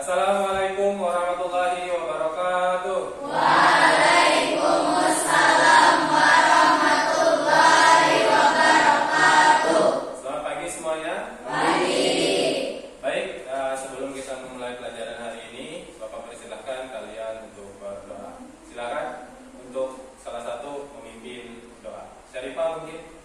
Assalamualaikum warahmatullahi wabarakatuh. Waalaikumsalam warahmatullahi wabarakatuh. Selamat pagi semuanya. Pagi. Baik, sebelum kita memulai pelajaran hari ini, Bapak persilahkan kalian untuk berdoa. Silakan untuk salah satu memimpin doa. Syarifah mungkin.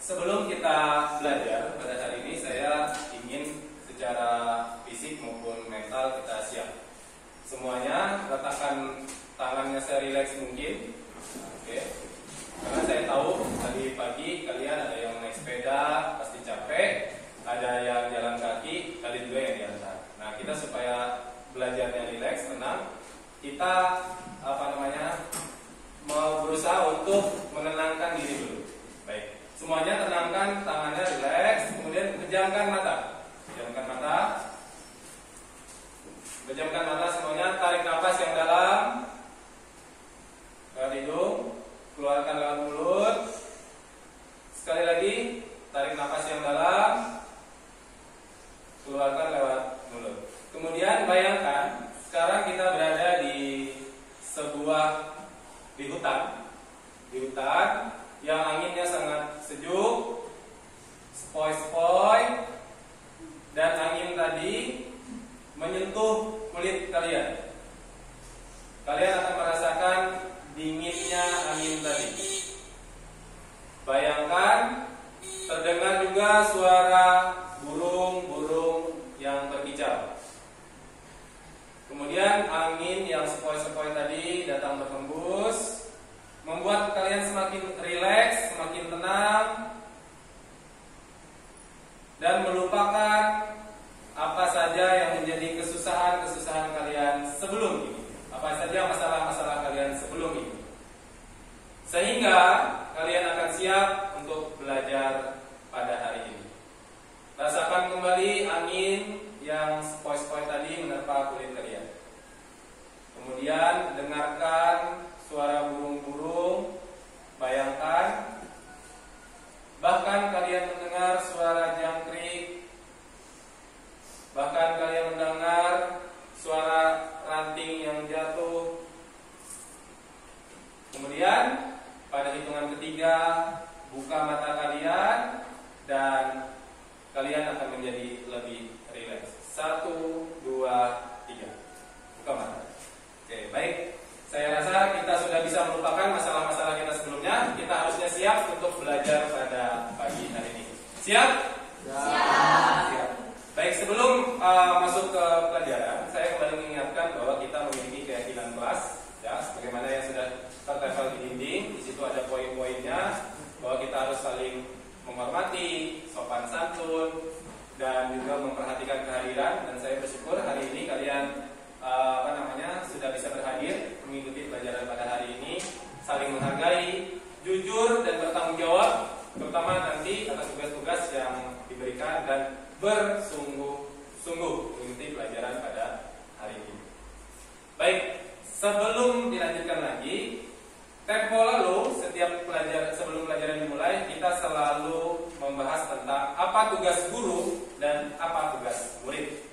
Sebelum kita belajar pada hari ini, saya ingin secara fisik maupun mental kita siap. Semuanya letakkan tangannya serileks mungkin. Oke. Karena saya tahu tadi pagi kalian ada yang naik sepeda pasti capek, ada yang jalan kaki, kalian juga yang diantar. Nah, kita supaya belajarnya rileks, tenang, kita mau berusaha untuk menenangkan diri dulu. Baik, semuanya tenangkan tangannya, rileks, kemudian pejamkan mata. Pejamkan mata semuanya, tarik nafas yang dalam lewat hidung, keluarkan lewat mulut. Sekali lagi, tarik nafas yang dalam. kalian akan merasakan dinginnya angin tadi. Bayangkan terdengar juga suara burung-burung yang berkicau. Kemudian angin yang sepoi-sepoi tadi datang berhembus, membuat kalian semakin rileks, semakin tenang, dan melupakan apa saja yang menjadi kesusahan-kesusahan kalian sebelum ini, apa saja masalah-masalah kalian sebelum ini, sehingga kalian akan siap untuk belajar pada hari ini. Rasakan kembali angin yang sepoi-sepoi tadi menerpa kulit kalian. Kemudian dengarkan suara burung-burung. Bayangkan, bahkan kalian mendengar suara jangkrik, bahkan kalian mendengar suara ranting yang jatuh. Kemudian pada hitungan ketiga, buka mata kalian dan kalian akan menjadi lebih rileks. 1, 2, 3. Buka mata. Oke, baik. Saya rasa kita sudah bisa melupakan masalah-masalah kita sebelumnya. Kita harusnya siap untuk belajar pada pagi hari ini. Siap? Siap. Baik, sebelum masuk ke pelajaran, saya kembali mengingatkan bahwa kita memiliki keyakinan kelas, ya, sebagaimana yang sudah tertempel di dinding. Di situ ada poin-poinnya bahwa kita harus saling menghormati, sopan santun, dan juga memperhatikan kehadiran. Dan saya bersyukur hari ini kalian sudah bisa berhadir mengikuti pelajaran pada hari ini, saling menghargai, jujur dan bertanggung jawab, terutama nanti atas tugas-tugas yang diberikan, dan bersungguh-sungguh mengikuti pelajaran pada hari ini. Baik, sebelum dilanjutkan lagi, tempo lalu sebelum pelajaran dimulai, kita selalu membahas tentang apa tugas guru dan apa tugas murid.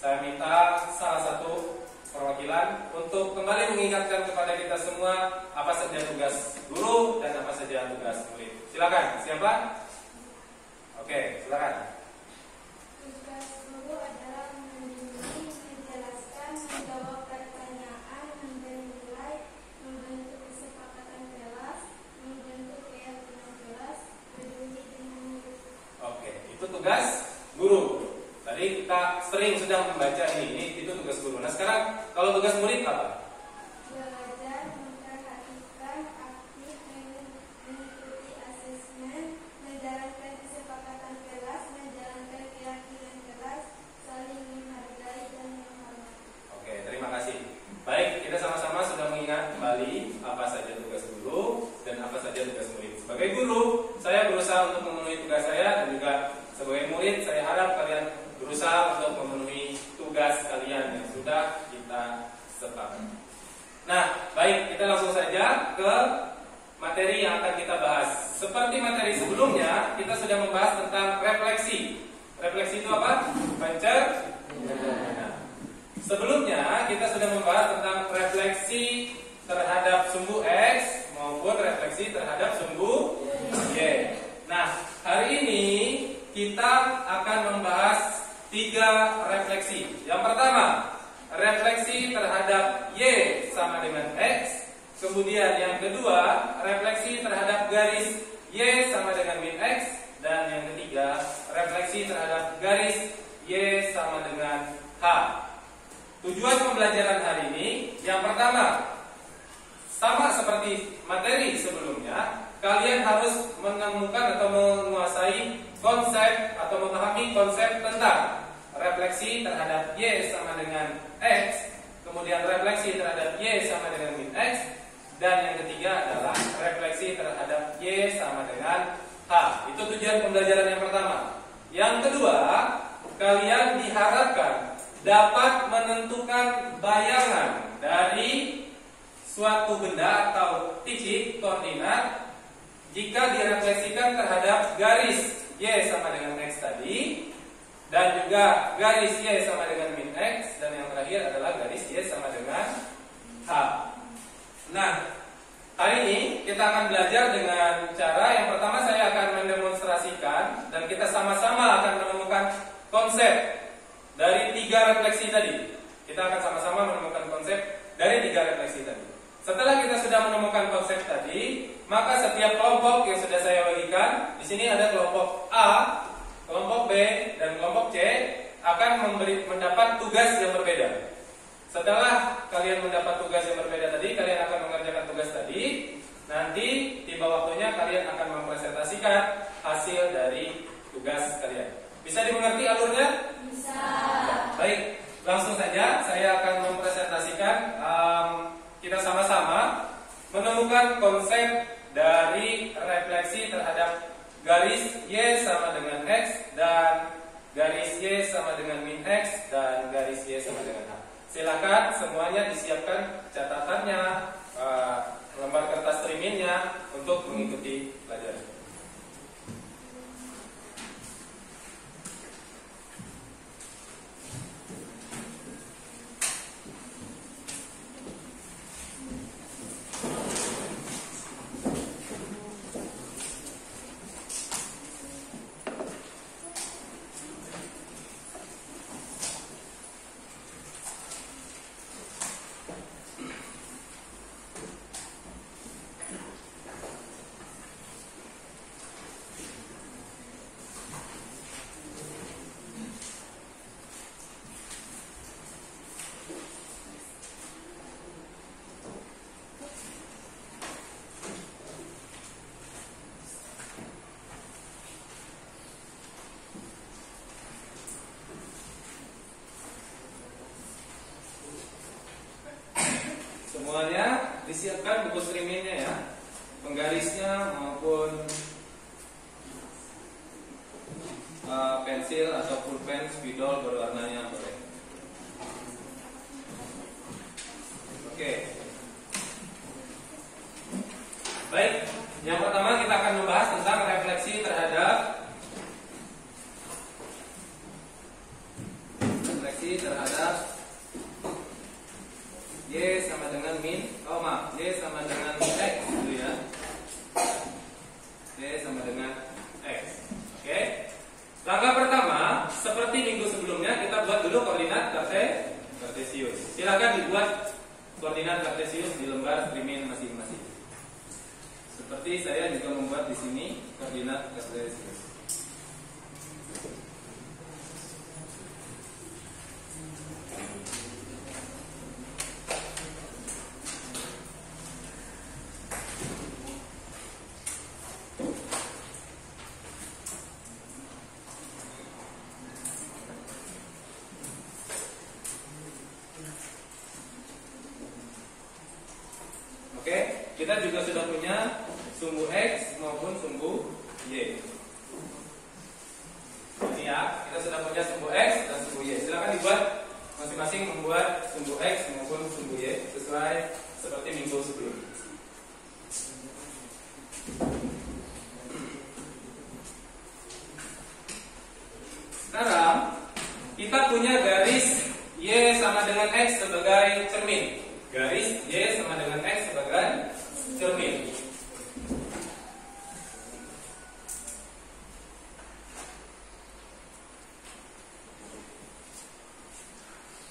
Saya minta salah satu perwakilan untuk kembali mengingatkan kepada kita semua apa saja tugas guru dan apa saja tugas murid. Silakan, siapa? Oke, silakan. Tugas guru adalah membimbing, menjelaskan, menjawab pertanyaan, memberi nilai, membentuk kesepakatan kelas, membentuk keyakinan kelas, peduli dengan murid. Oke, itu tugas guru. Tadi kita sering sudah membaca ini itu tugas guru. Nah sekarang kalau tugas murid apa? Belajar, memperhatikan, aktif, mengikuti asesmen, menjalankan kesepakatan kelas, menjalankan keyakinan kelas, saling menghargai dan menghormati. Oke, terima kasih. Baik, kita sama-sama sudah mengingat kembali apa saja tugas guru dan apa saja tugas murid. Sebagai guru, saya berusaha untuk memenuhi tugas saya, dan juga sebagai murid, saya harap kalian berusaha untuk memenuhi tugas kalian yang sudah kita sepakati. Nah, baik, kita langsung saja ke materi yang akan kita bahas. Seperti materi sebelumnya, kita sudah membahas tentang refleksi. Refleksi itu apa? Pencerdasan. Sebelumnya, kita sudah membahas tentang refleksi terhadap sumbu X maupun refleksi terhadap sumbu Y. Nah, hari ini kita akan membahas 3 refleksi. Yang pertama, refleksi terhadap Y sama dengan X. Kemudian yang kedua, refleksi terhadap garis Y sama dengan min X. Dan yang ketiga, refleksi terhadap garis Y sama dengan H. Tujuan pembelajaran hari ini, yang pertama, sama seperti materi sebelumnya, kalian harus menemukan atau menguasai konsep atau memahami konsep tentang refleksi terhadap Y sama dengan X, kemudian refleksi terhadap Y sama dengan min X, dan yang ketiga adalah refleksi terhadap Y sama dengan H. Itu tujuan pembelajaran yang pertama. Yang kedua, kalian diharapkan dapat menentukan bayangan dari suatu benda atau titik koordinat jika direfleksikan terhadap garis Y sama dengan X tadi, dan juga garis Y sama dengan min X, dan yang terakhir adalah garis Y sama dengan H. Nah, hari ini kita akan belajar dengan cara yang pertama saya akan mendemonstrasikan, dan kita sama-sama akan menemukan konsep dari 3 refleksi tadi. Kita akan sama-sama menemukan konsep dari 3 refleksi refleksi tadi. Setelah kita sudah menemukan konsep tadi, maka setiap kelompok yang sudah saya bagikan, di sini ada kelompok A, kelompok B, dan kelompok C akan mendapat tugas yang berbeda. Setelah kalian mendapat tugas yang berbeda tadi, kalian akan mengerjakan tugas tadi. Nanti tiba waktunya kalian akan mempresentasikan hasil dari tugas kalian. Bisa dimengerti alurnya? Bisa. Baik, langsung saja saya akan mempresentasikan. Kita sama-sama menemukan konsep dari refleksi terhadap garis Y sama dengan X dan garis Y sama dengan min X dan garis Y sama dengan A. Silakan semuanya disiapkan catatannya, lembar kertas triminnya untuk mengikuti pelajaran. Semuanya disiapkan buku streamingnya ya, penggarisnya maupun pensil atau pulpen, spidol berwarnanya boleh. Oke. Baik, yang pertama kita akan membahas tentang refleksi terhadap Y sama dengan min, Y sama dengan X gitu ya. Y sama dengan X. Oke. Langkah pertama, seperti minggu sebelumnya kita buat dulu koordinat kartesius. Silakan dibuat koordinat kartesius di lembar trimin masing-masing. Seperti saya juga membuat di sini koordinat kartesius. Oke, kita juga sudah punya sumbu X maupun sumbu Y. Ini ya, kita sudah punya sumbu X dan sumbu Y. Silakan dibuat masing-masing membuat sumbu X maupun sumbu Y sesuai seperti minggu sebelumnya. Sekarang kita punya garis Y sama dengan X sebagai cermin. Garis Y sama dengan X sebagai cermin.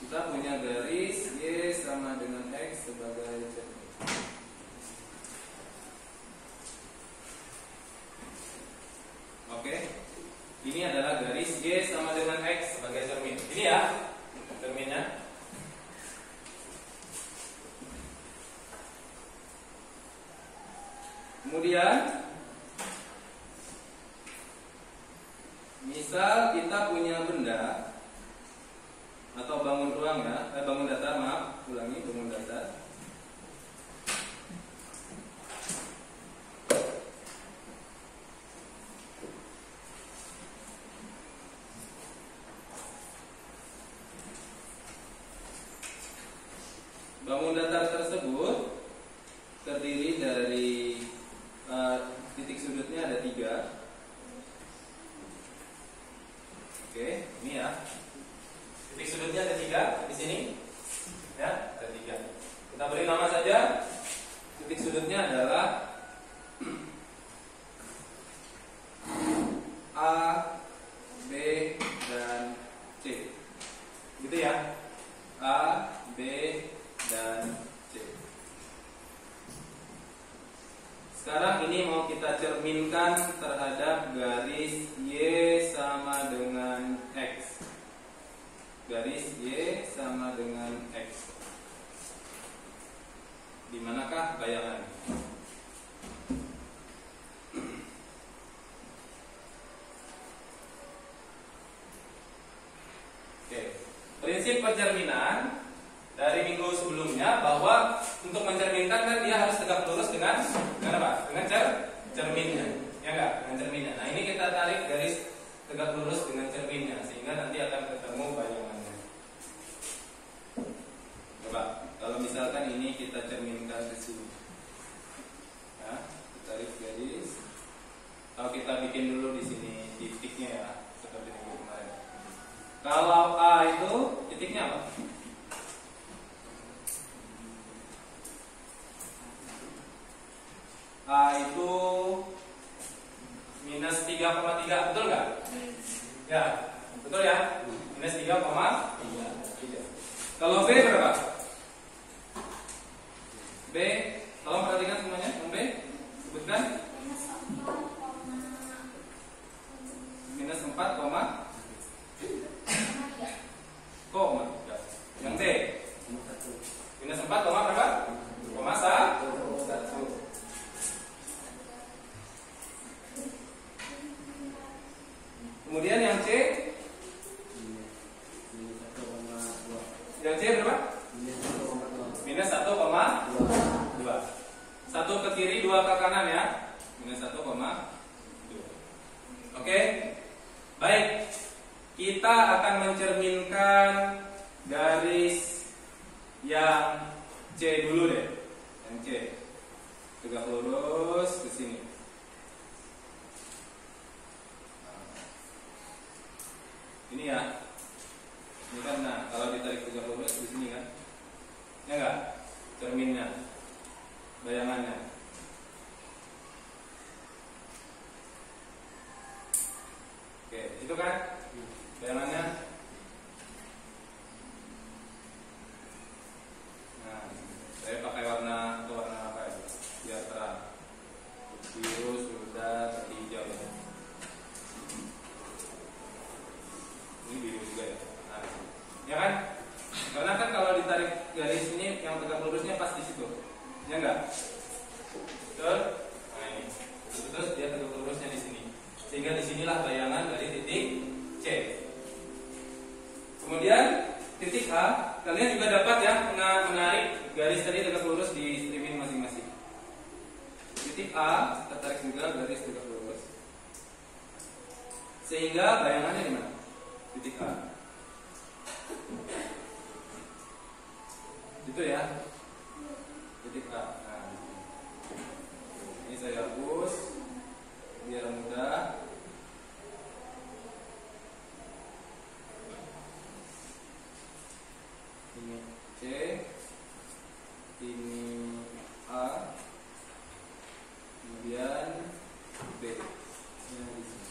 Kita punya garis Y sama dengan X sebagai cermin. Oke. Ini adalah garis Y sama dengan X sebagai cermin. Ini ya cerminnya. Kemudian misal kita punya benda atau bangun ruang ya, bangun datar, maaf, ulangi, bangun datar. Bangun datar tersebut terdiri dari titik sudutnya ada 3. Oke, ini ya. Titik sudutnya ada 3 di sini. Ya, ada 3. Kita beri nama saja. Titik sudutnya adalah A, B, dan C. Gitu ya. A, B, dan C. mencerminkan terhadap garis Y sama dengan X. Garis Y sama dengan X. Di manakah bayangan? Oke. Prinsip pencerminan dari minggu sebelumnya bahwa untuk mencerminkan kan dia harus tegak lurus dengan apa? Dengan cerminnya. Ya enggak? Dengan cerminnya. Nah, ini kita tarik garis tegak lurus dengan cerminnya sehingga nanti akan ketemu bayangannya. Coba, kalau misalkan ini kita cerminkan ke sini. Ya, kita tarik garis. Kalau kita bikin dulu di sini titiknya ya, seperti minggu kemarin. Kalau A itu titiknya apa? A itu minus 3,3, betul nggak? Ya, betul ya? Minus 3,3. Kalau B berapa? B, tolong perhatikan semuanya. B, sebutkan. Minus 4,3. Yang C, minus 4, berapa? 1. Kemudian yang C, yang C berapa? Minus 1,2. 1 ke kiri, 2 ke kanan ya. Minus 1,2. Oke. Baik. Kita akan mencerminkan garis yang C dulu deh. Yang C. Tegak lurus ke sini. Ini ya. Ini kan, nah, kalau ditarik tegak lurus di sini kan. Ya enggak? Cerminnya. Bayangannya. Oke, itu kan bayangannya. Nah, saya pakai warna apa ya? Biar terang. Biru sudah hijau ya. Ini biru juga ya. Nah, ya kan? Karena kan kalau ditarik garis ini yang tegak lurusnya pas di situ. Ya enggak? Betul? Nah, ini. Terus dia tegak lurusnya di sini. Sehingga disinilah bayangan dari titik C. Kemudian titik A, kalian juga dapat ya menarik garis tadi tegak lurus di streaming masing-masing. Titik A, kita tarik juga garis tegak lurus. Sehingga bayangannya di mana? Titik A. Itu ya. Titik A. Nah, ini saya hapus biar mudah. Ini C, ini A, kemudian B. Ini di sini.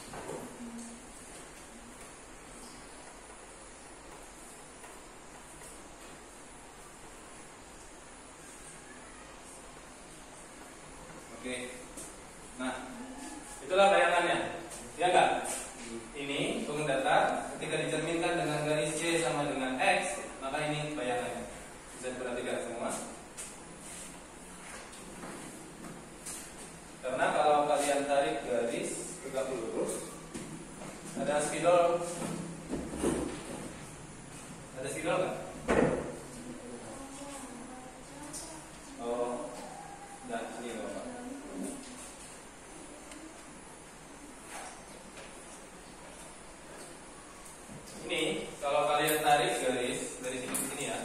Oke. Nah, itulah bayangannya. Ya enggak? Ini turun datar ketika dicerminkan dengan garis C sama dengan X, maka ini bayangannya. Bisa diperhatikan semua. Karena kalau kalian tarik garis tegak lurus, ada spidol. Ada spidol nggak? Oh, dan ini Bapak. Ini kalau kalian tarik garis dari sini ke sini ya,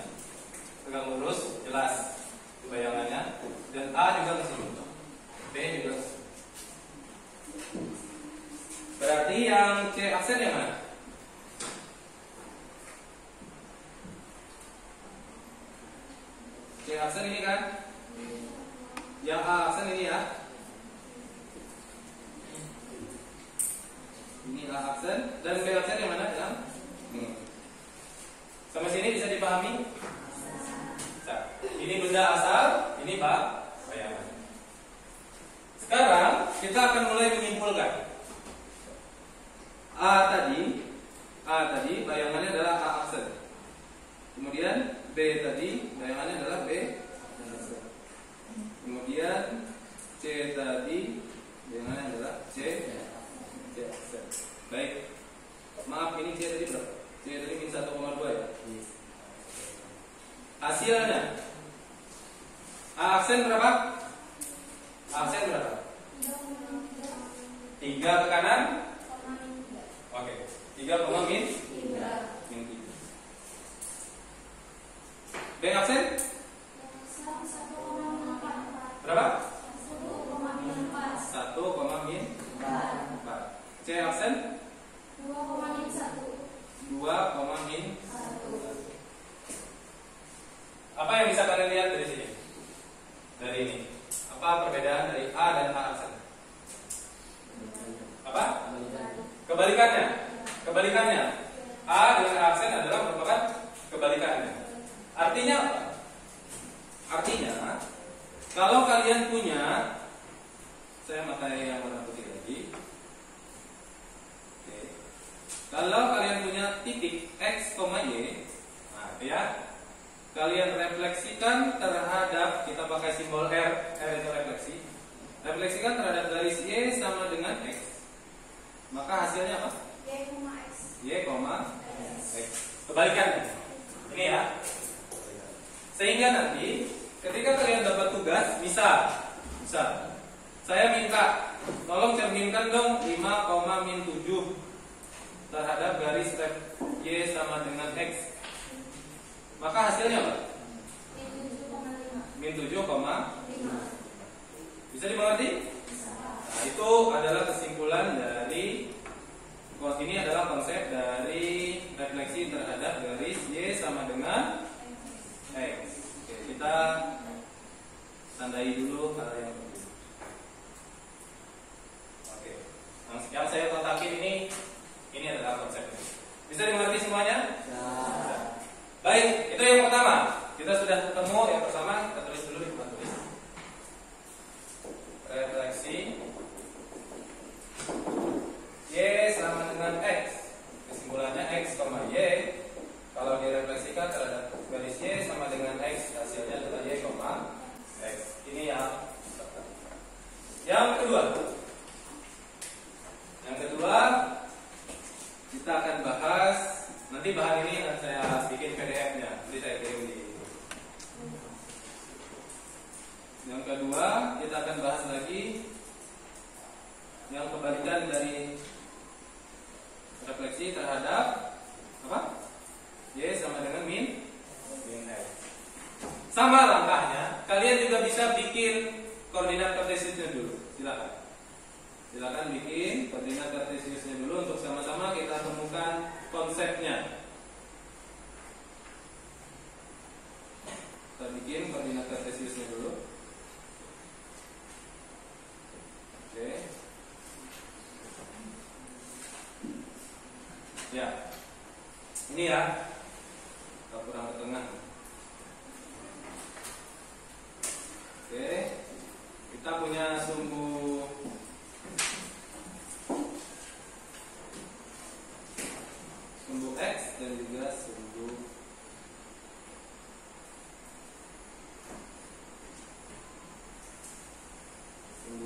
tegak lurus, jelas itu bayangannya. Dan A juga ke sini, B juga ke sini. Berarti yang C aksen yang mana? C aksen ini kan? Yang A aksen ini ya. Ini A aksen dan B aksen yang mana? Yang sampai sini bisa dipahami? Bisa. Ini benda asal, ini bayangan. Sekarang kita akan mulai menyimpulkan. A tadi bayangannya adalah A aksen. Kemudian B tadi bayangannya adalah B aksen. Kemudian C tadi bayangannya adalah C aksen. Baik. Maaf, ini C tadi berapa? C tadi min 1,2 ya. Hasilnya A aksen berapa? A aksen berapa? 3 ke kanan. Oke, 3, min 3. B aksen berapa? 1, min 4. C aksen 2, min 1. Apa yang bisa kalian lihat dari sini? Dari ini. Apa perbedaan dari A dan A aksen? Apa? Kebalikannya. A dengan A aksen adalah merupakan kebalikannya. Artinya apa? Artinya kalau kalian punya, saya pakai yang warna putih lagi. Oke. Kalau kalian punya titik X, Y, nah ya, kalian refleksikan terhadap, kita pakai simbol R itu refleksi. Refleksikan terhadap garis Y sama dengan X. Maka hasilnya apa? Y, X. Kebalikannya. Ini ya. Sehingga nanti ketika kalian dapat tugas, bisa. Saya minta tolong cerminkan dong 5, min 7 terhadap garis Y sama dengan X. Maka hasilnya apa? Min 7,5. Bisa dimengerti? Nah, itu adalah kesimpulan dari ini adalah konsep dari refleksi terhadap garis Y sama dengan X. Oke, kita tandai dulu hal yang penting. Oke, yang saya kotakin ini adalah konsepnya. Bisa dimengerti semuanya? Ya. Baik, itu yang pertama. Kita sudah ketemu yang pertama, kita tulis dulu di tempat tulis. Refleksi Y sama dengan X. Kesimpulannya X, Y. Kalau direfleksikan terhadap garis Y sama dengan X, hasilnya adalah Y, X. Ini yang kedua. Yang kedua, kita akan bahas. Nanti bahan ini akan saya bikin PDF-nya. Nanti saya kirim di. Yang kedua, kita akan bahas lagi yang kebalikan dari refleksi terhadap apa? Y sama dengan min X. Sama langkahnya, kalian juga bisa bikin koordinat kartesiusnya dulu. Silakan bikin koordinat kartesiusnya dulu untuk sama-sama kita temukan konsepnya. Kita bikin koordinat kartesiusnya dulu. Oke. Ya. Ini ya. Kita kurang ke tengah. Oke. Kita punya sumbu X dan juga sumbu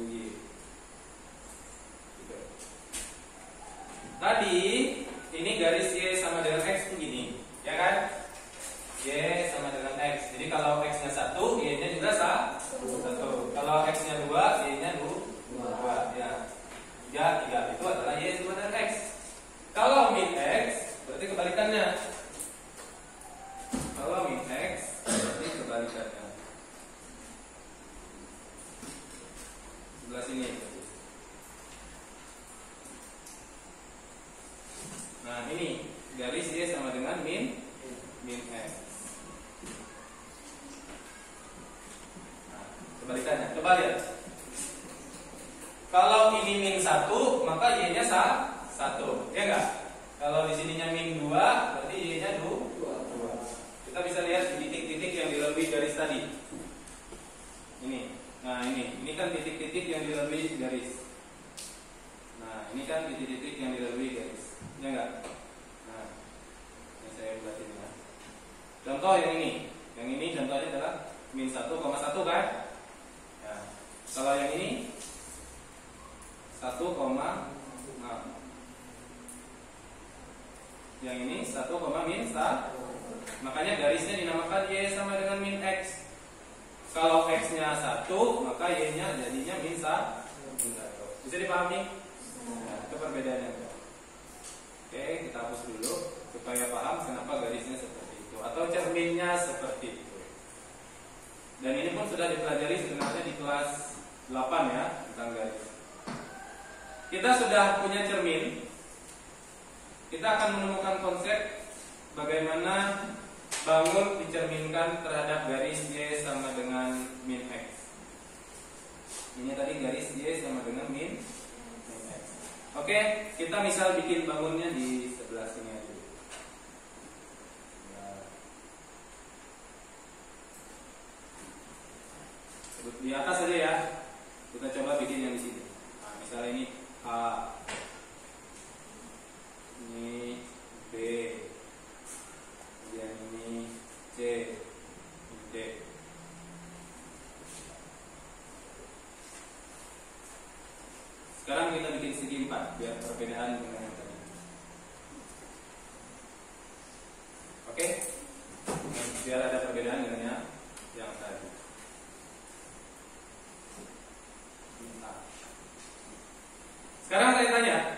Y. Tadi ini garis Y sama dengan X begini, ya kan? Y sama dengan X. Jadi kalau X-nya 1, Y-nya juga 1. Kalau X-nya 2, Y-nya 2. Ya. 3 itu adalah Y sama dengan X. Kalau min X berarti kebalikannya. Kalau min X berarti kebalikannya. Sebelah sini. Nah, ini garis Y sama dengan min X. Nah, kebalikannya. Coba lihat. Kalau ini min 1, maka Y-nya 1, ya enggak? Kalau di sininya min 2, berarti Y-nya 2. Kita bisa lihat di titik-titik yang dilebih garis tadi. Ini. Nah, Nah ini kan titik-titik yang dilalui garis. Nah ini kan titik-titik yang dilalui garis, ya enggak? Nah ini saya buatin ya. Contoh yang ini contohnya adalah min 1,1 kan? Ya. Kalau yang ini 1, nah. Yang ini 1, min 1. Makanya garisnya dinamakan Y sama dengan min X. Kalau X-nya 1, maka Y-nya jadinya min 1. Bisa dipahami? Nah, itu perbedaannya. Oke, kita hapus dulu supaya paham kenapa garisnya seperti itu atau cerminnya seperti itu. Dan ini pun sudah dipelajari sebenarnya di kelas 8 ya, tentang garis. Kita sudah punya cermin. Kita akan menemukan konsep bagaimana bangun dicerminkan terhadap garis Y sama dengan min X. Ini tadi garis Y sama dengan min X. Oke, kita misal bikin bangunnya di sebelah sini aja. Di atas saja ya. Kita coba bikin yang di sini. Nah, misalnya ini A, ini B, kemudian ini C, ini D. Sekarang kita bikin segi 4 biar perbedaan dengan yang tadi. Oke? Biar ada perbedaan dengan yang tadi. Sekarang saya tanya,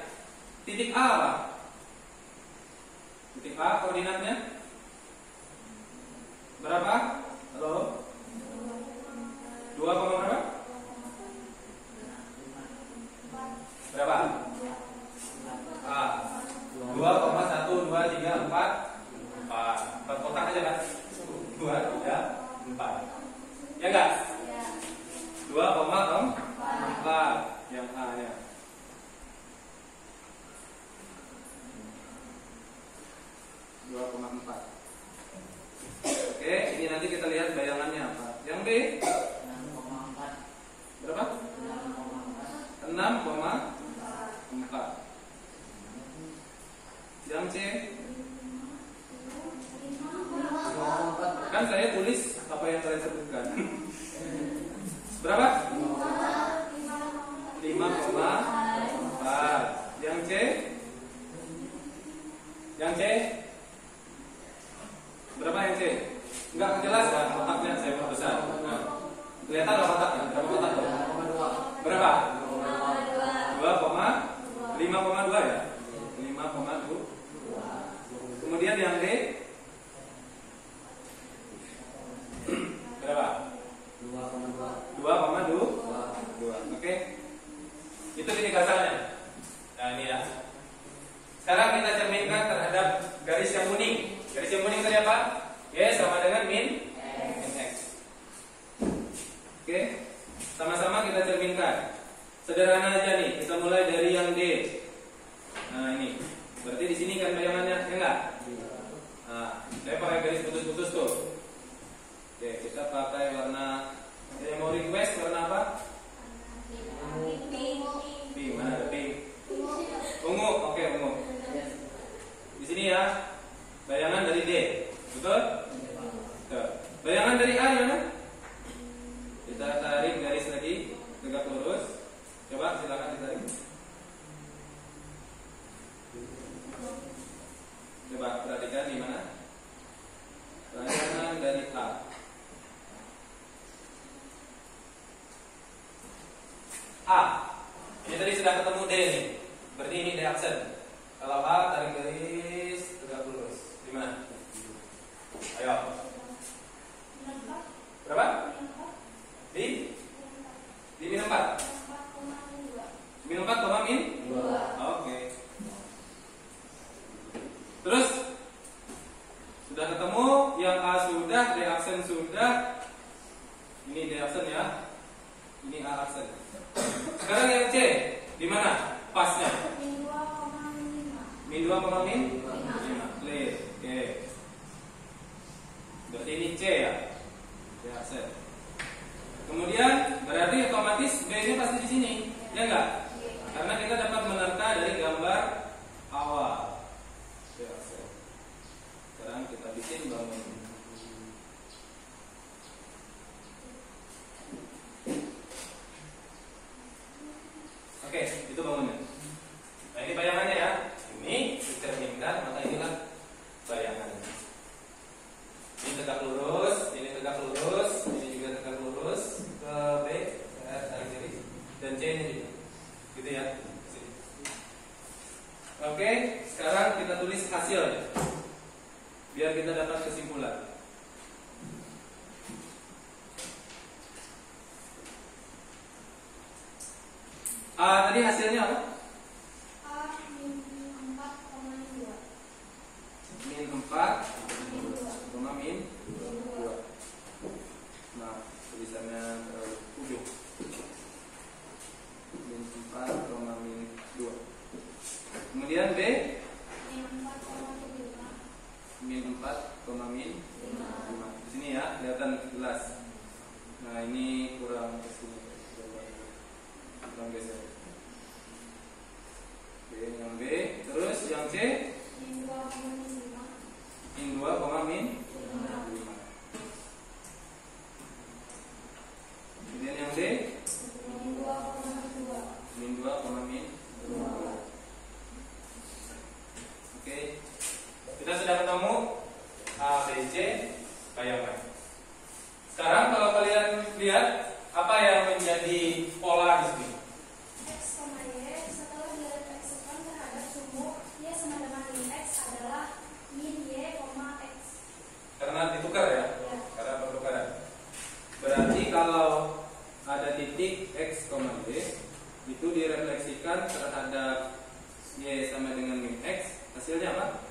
titik A apa? Titik A koordinatnya berapa? Halo? 2, berapa? Berapa? A 2,1, 2, 3, 4 4 kotak aja kan? 2, 3, 4 ya enggak? 2,4 yang A nya. Oke, ini nanti kita lihat bayangannya apa. Yang B berapa? 6,4. Yang C kan saya tulis apa yang kalian sebutkan. Berapa? 5,4. Yang C? Yang C? Berapa yang C? Enggak jelas kan kotaknya, saya perbesar. Nah, kelihatan nggak kotaknya? Berapa kotak tuh? Berapa? 5,2 ya? 5,2. Kemudian yang D? Berapa? 2,2. Oke. Itu titik asalnya. Nah ini ya. Sekarang kita cerminkan terhadap garis yang kuning. Garis yang kuning tadi apa? Y sama dengan min X. Oke. Sama-sama kita cerminkan. Sederhana aja nih. Kita mulai dari yang D. Nah ini. Berarti di sini kan bayangannya, ya enggak? Nah, saya pakai garis putus-putus tuh. Oke, kita pakai warna. Yang mau request warna apa? Pink. Mana ada pink? Ungu. Oke, ungu. Di sini ya. Bayangan dari D. Betul? Betul. Bayangan dari A ya kan? Kita tarik garis lagi tegak lurus. Coba silakan ditarik. Coba perhatikan di mana? Bayangan dari A. A. Ini tadi sudah ketemu D nih. Berarti ini D aksen. Kalau A tarik garis tegak lurus. Di mana? Ayo. Berapa? Di min 4. Min 4, min 2. Oke. Terus sudah ketemu, yang A sudah, D aksen sudah. Ini D aksen ya. Ini A aksen. Sekarang yang C, di mana pasnya? Min 2, min 5. Clear. Oke. Berarti ini C ya. C aksen. Kemudian berarti otomatis B-nya pasti di sini, ya enggak? Karena kita dapat menerka dari gambar awal. Sekarang kita bikin bangun. Oke, itu bangunnya. Nah, ini bayangannya ya. Ini dicerminkan, maka inilah bayangannya. Ini tegak lurus, ini tegak lurus, ini juga tegak lurus ke B, ke R, tarik kiri, dan C nya juga. Gitu ya. Oke, sekarang kita tulis hasilnya, biar kita dapat kesimpulan. Tadi hasilnya apa? A min 4,2. Min 4, koma min 2. Nah, tulisannya terlalu ujung. Min 4, koma min 2. Kemudian B Min 4,5. min 4, koma min 5. Di sini ya, kelihatan jelas. Nah, ini kurang kesini, kurang geser. Oke, yang B, terus yang C Min 2,5. min 2, koma min 5. Kemudian yang D Min 2,2. min 2, koma min 2. Oke, kita sudah ketemu A, B, C, bayangan. Sekarang kalau kalian lihat apa yang menjadi pola di sini? X, Y setelah direfleksikan terhadap sumbu Y sama dengan min X adalah min Y, X. Karena ditukar ya, karena pertukaran. Berarti kalau ada titik X, Y itu direfleksikan terhadap Y sama dengan min X, hasilnya apa?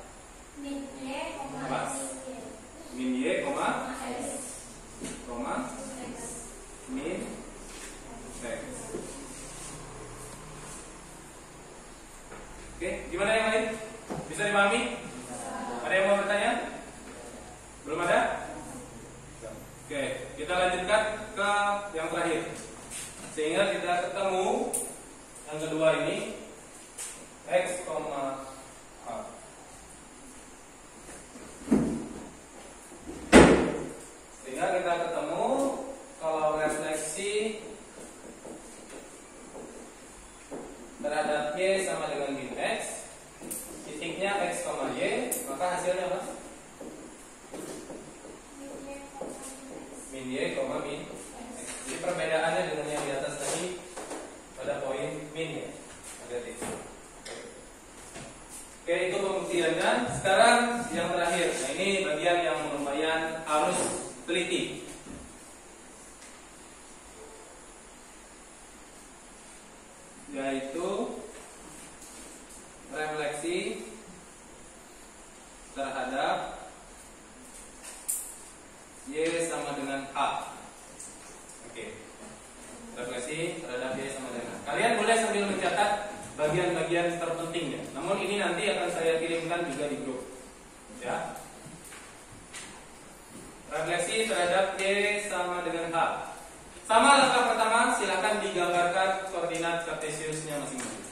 Min Y, Pas. X. Min Y, koma X. min X. Oke, gimana yang lain? Bisa dipahami? Ada yang mau bertanya? Belum ada? Oke, kita lanjutkan ke yang terakhir. Sehingga kita ketemu yang kedua ini X, A. Sehingga kita ketemu kalau refleksi terhadap Y sama dengan min X, titiknya X, Y, maka hasilnya apa? Min Y, min X. Jadi perbedaannya dengan yang di atas tadi pada poin min ya. Ada titik. Oke, itu pembuktiannya. Sekarang yang terakhir. Nah, ini bagian yang lumayan harus teliti. Yaitu refleksi terhadap Y sama dengan H. Oke. Refleksi terhadap Y sama dengan H. Kalian boleh sambil mencatat bagian-bagian terpentingnya. Namun ini nanti akan saya kirimkan juga di grup. Ya. Refleksi terhadap Y sama dengan H. Sama langkah pertama, silakan digambarkan koordinat kartesiusnya masing-masing.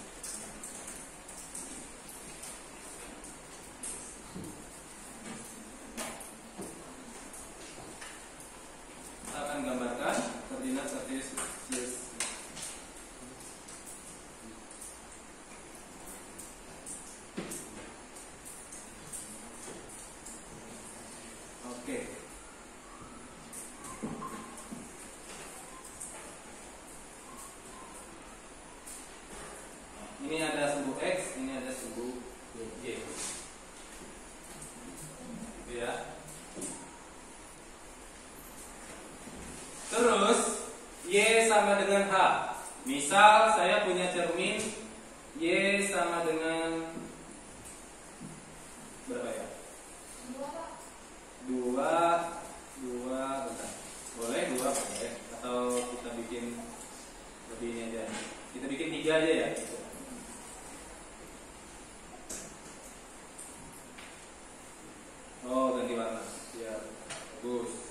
Kita akan gambarkan koordinat kartesius. Oke. Ini ada sumbu X, ini ada sumbu Y. Gitu ya. Terus Y sama dengan H. Misal saya punya cermin Y sama dengan berapa ya? 2, bentar. Boleh 2 boleh. Atau kita bikin lebih ini aja. Kita bikin 3 aja ya. Oh, ganti warna. Ya, bagus.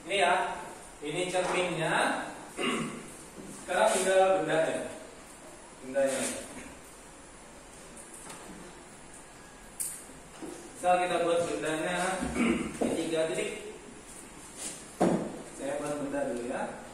Ini ya, ini cerminnya. Sekarang tinggal bendanya. Bendanya. Misal kita buat bendanya di 3 titik. Saya buat benda dulu ya.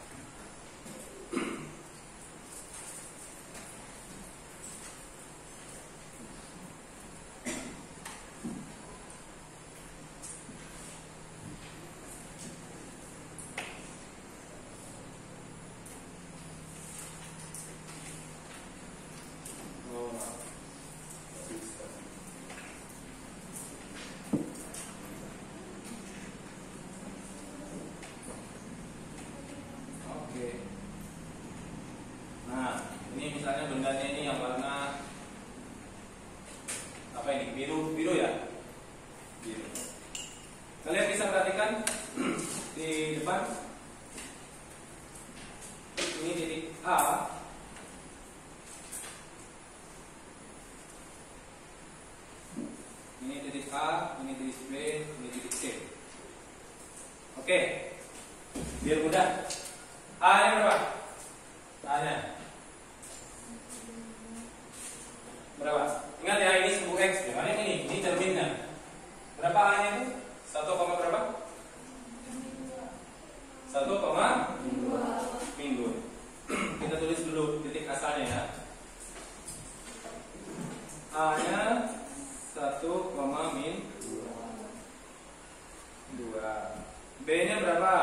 Misalnya bendanya ini yang warna apa ini? Biru ya? Biru. Kalian bisa perhatikan di depan ini titik A. Ini titik A, ini titik B, ini titik C. Oke. Biar mudah. A-nya berapa? A-nya berapa? Ingat ya, ini sumbu X. Yang ini cerminnya. Berapa A-nya itu? 1, berapa? 1, minggu. Kita tulis dulu titik asalnya ya. A-nya 1, min 2. B-nya berapa?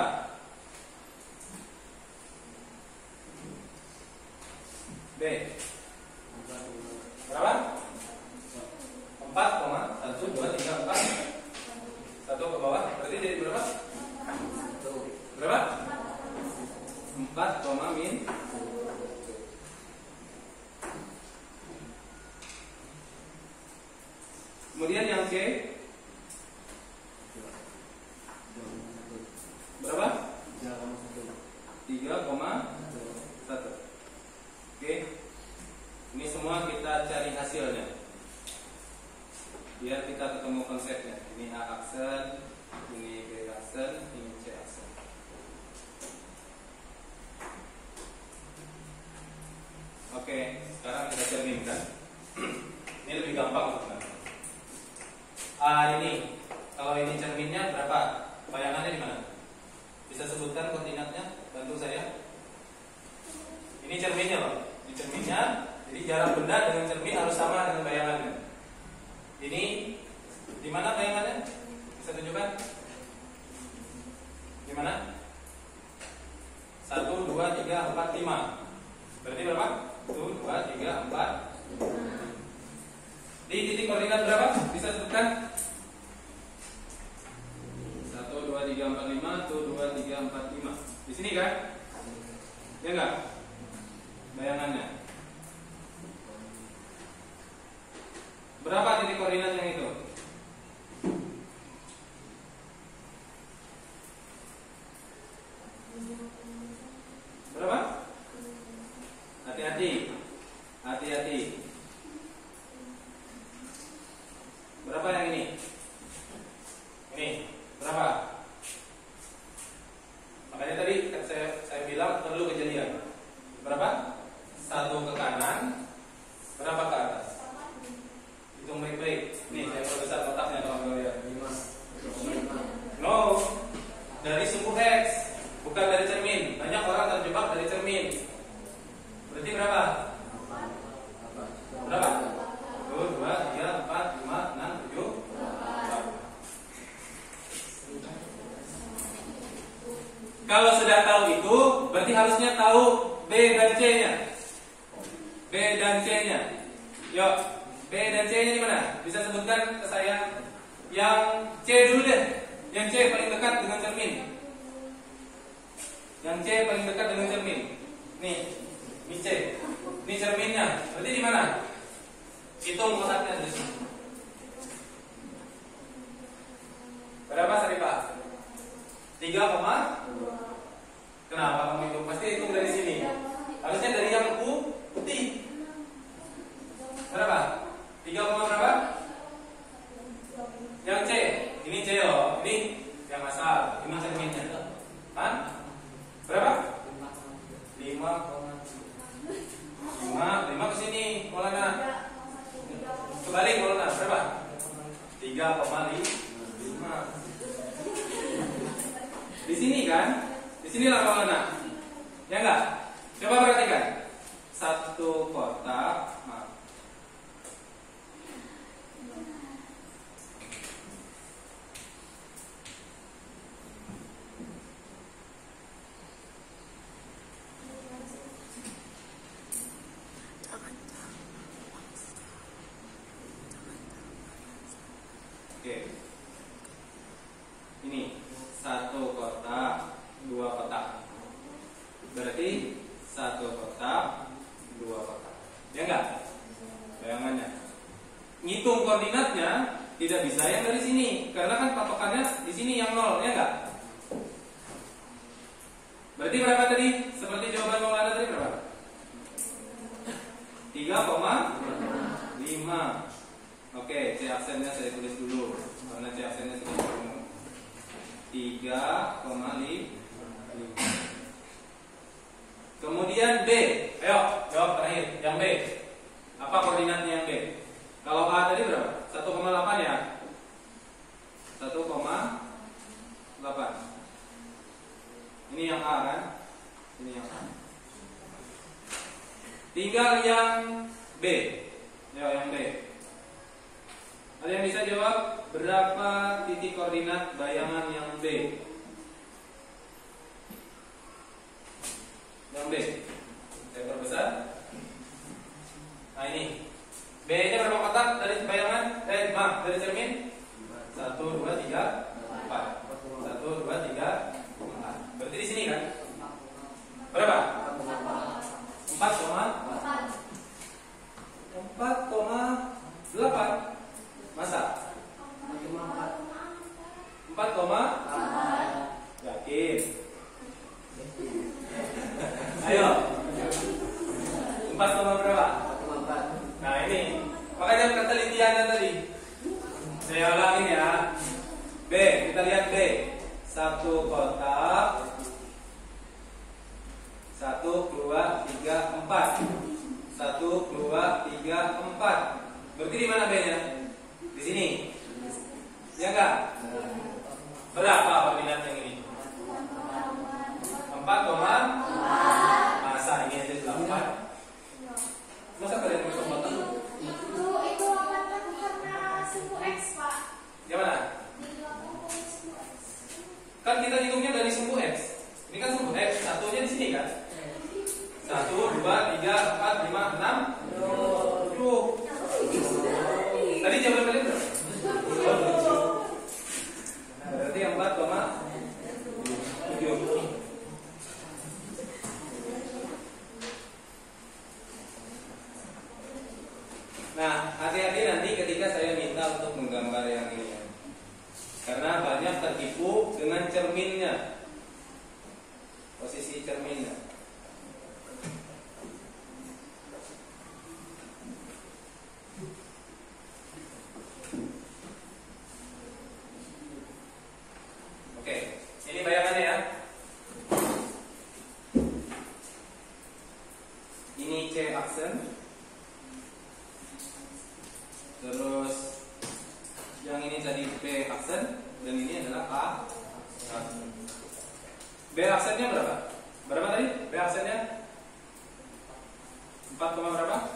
B berapa? 4, 1, 2, 3, 4. 1 ke bawah, berarti jadi berapa? Berapa? 4, min. Kemudian yang C berapa? 3,1. Oke. Ini semua kita cari hasilnya. Biar kita ketemu konsepnya. Ini A aksen, ini B aksen, ini C aksen. Oke, sekarang kita cerminkan. Ini lebih gampang sebenarnya. A ini, kalau ini cerminnya berapa? Bayangannya di mana? Bisa sebutkan koordinatnya? Bantu saya. Ini cerminnya loh. Ini cerminnya. Jadi jarak benda dengan cermin harus sama dengan bayangannya. Ini di mana bayangannya? Bisa tunjukkan? Di mana? 1, 2, 3, 4, 5. Berarti berapa? 1, 2, 3, 4. Di titik koordinat berapa? Bisa sebutkan? 1, 2, 3, 4, 5. 1, 2, 3, 4, 5. Di sini kan? Ya enggak? Bayangannya. Berapa titik koordinat yang itu? Berapa? Hati-hati. Hati-hati. Berapa yang ini? Ini. Berapa? Makanya tadi saya bilang perlu kejelian. Berapa? 1 ke kanan. Berapa ke atas? Hitung baik-baik. Nih, saya perbesar kotaknya kalau kalian. 5. No. Dari sumbu X, bukan dari cermin. Banyak orang terjebak dari cermin. Berarti berapa? Berapa? 1, 2, 3, 4, 5, 6, 7. Kalau sudah tahu itu, berarti harusnya tahu B dan C-nya. B dan C-nya. Yuk, B dan C-nya di mana? Bisa sebutkan ke saya. Yang C dulu deh. Yang C paling dekat dengan cermin. Yang C paling dekat dengan cermin. Nih, ini C. Ini cerminnya. Berarti di mana? Hitung kotaknya di sini. Berapa Saripah? 3, kenapa kamu hitung? Pasti hitung dari sini. Harusnya dari yang putih. Berapa? 3, berapa? Yang C. Ini C loh. Ini yang asal. Ini cerminnya. Disinilah mana? Ya enggak? Coba perhatikan. Satu kotak. Maaf. Oke. Ini satu kotak, dua kotak. Berarti satu kotak, dua kotak. Ya enggak? Bayangannya. Ngitung koordinatnya tidak bisa yang dari sini, karena kan patokannya di sini yang 0, ya enggak? Berarti berapa tadi? Seperti jawaban Maulana tadi berapa? 3,5. Oke, C aksennya saya tulis dulu. Karena C aksennya sudah ketemu. 3,5. Kemudian B. Ayo, jawab terakhir. Yang B. Apa koordinatnya yang B? Kalau A tadi berapa? 1,8 ya? 1,8. Ini yang A kan? Ini yang A. Tinggal yang B. Ya, yang B. Ada yang bisa jawab berapa titik koordinat bayangan yang B? Yang B. Saya perbesar. Nah ini. B-nya berapa kotak dari bayangan? Dari cermin? 1, 2, 3, 4. 1, 2, 3, 4. Berarti di sini kan? Berapa? 4,8. Masa? 4, yakin? Ayo. 4, berapa? Nah ini, makanya ketelitiannya tadi. Saya ulangin ya. B, kita lihat B. Satu kotak. 1, 2, 3, 4. 1, 2, 3, 4. Berarti di mana B-nya? Di sini. Ya enggak? Berapa koordinat yang ini? 4, masa ini aja 8. Masa kalian bisa potong? Itu 8 karena suku X, Pak. Gimana? Kan kita hitungnya dari sumbu X. Ini kan sumbu X, satunya di sini kan? 1, 2, 3, 4, 5, 6, 7. Tadi jawaban kalian berapa? Berarti 4,7. Nah, hati-hati nanti ketika saya minta untuk menggambar yang ini, karena banyak tertipu dengan cerminnya, posisi cerminnya. Oke, ini bayangannya ya. Ini C aksen. Terus yang ini tadi B aksen dan ini adalah A aksen. B aksennya berapa? Berapa tadi? B aksennya 4, berapa?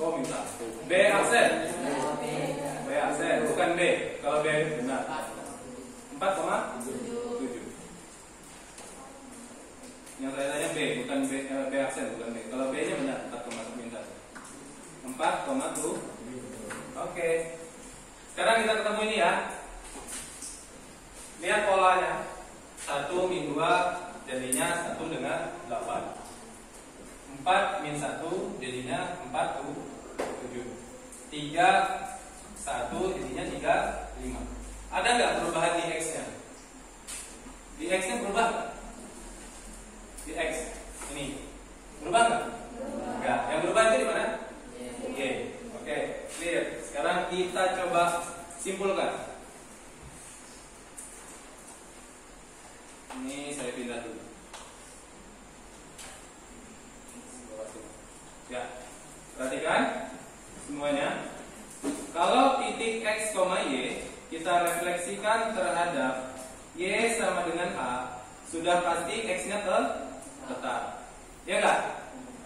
4,1. B aksen. B aksen bukan B. Kalau B benar 4,7. Yang saya tanya B bukan B aksen bukan B. Kalau B nya benar 4,7. 4,7. Oke. Sekarang kita ketemu ini ya. Lihat polanya. 1 min 2 jadinya 1 dengan 8. 4 min 1 jadinya 47. 3 1 jadinya 35. Ada nggak perubahan di X-nya? Di X-nya berubah nggak? Di X ini berubah nggak? Enggak. Yang berubah itu di mana? Oke, clear. Sekarang kita coba simpulkan. Ini saya pindah dulu. Ya, perhatikan semuanya. Kalau titik X, Y kita refleksikan terhadap Y sama dengan A, sudah pasti X-nya tetap. Ya enggak?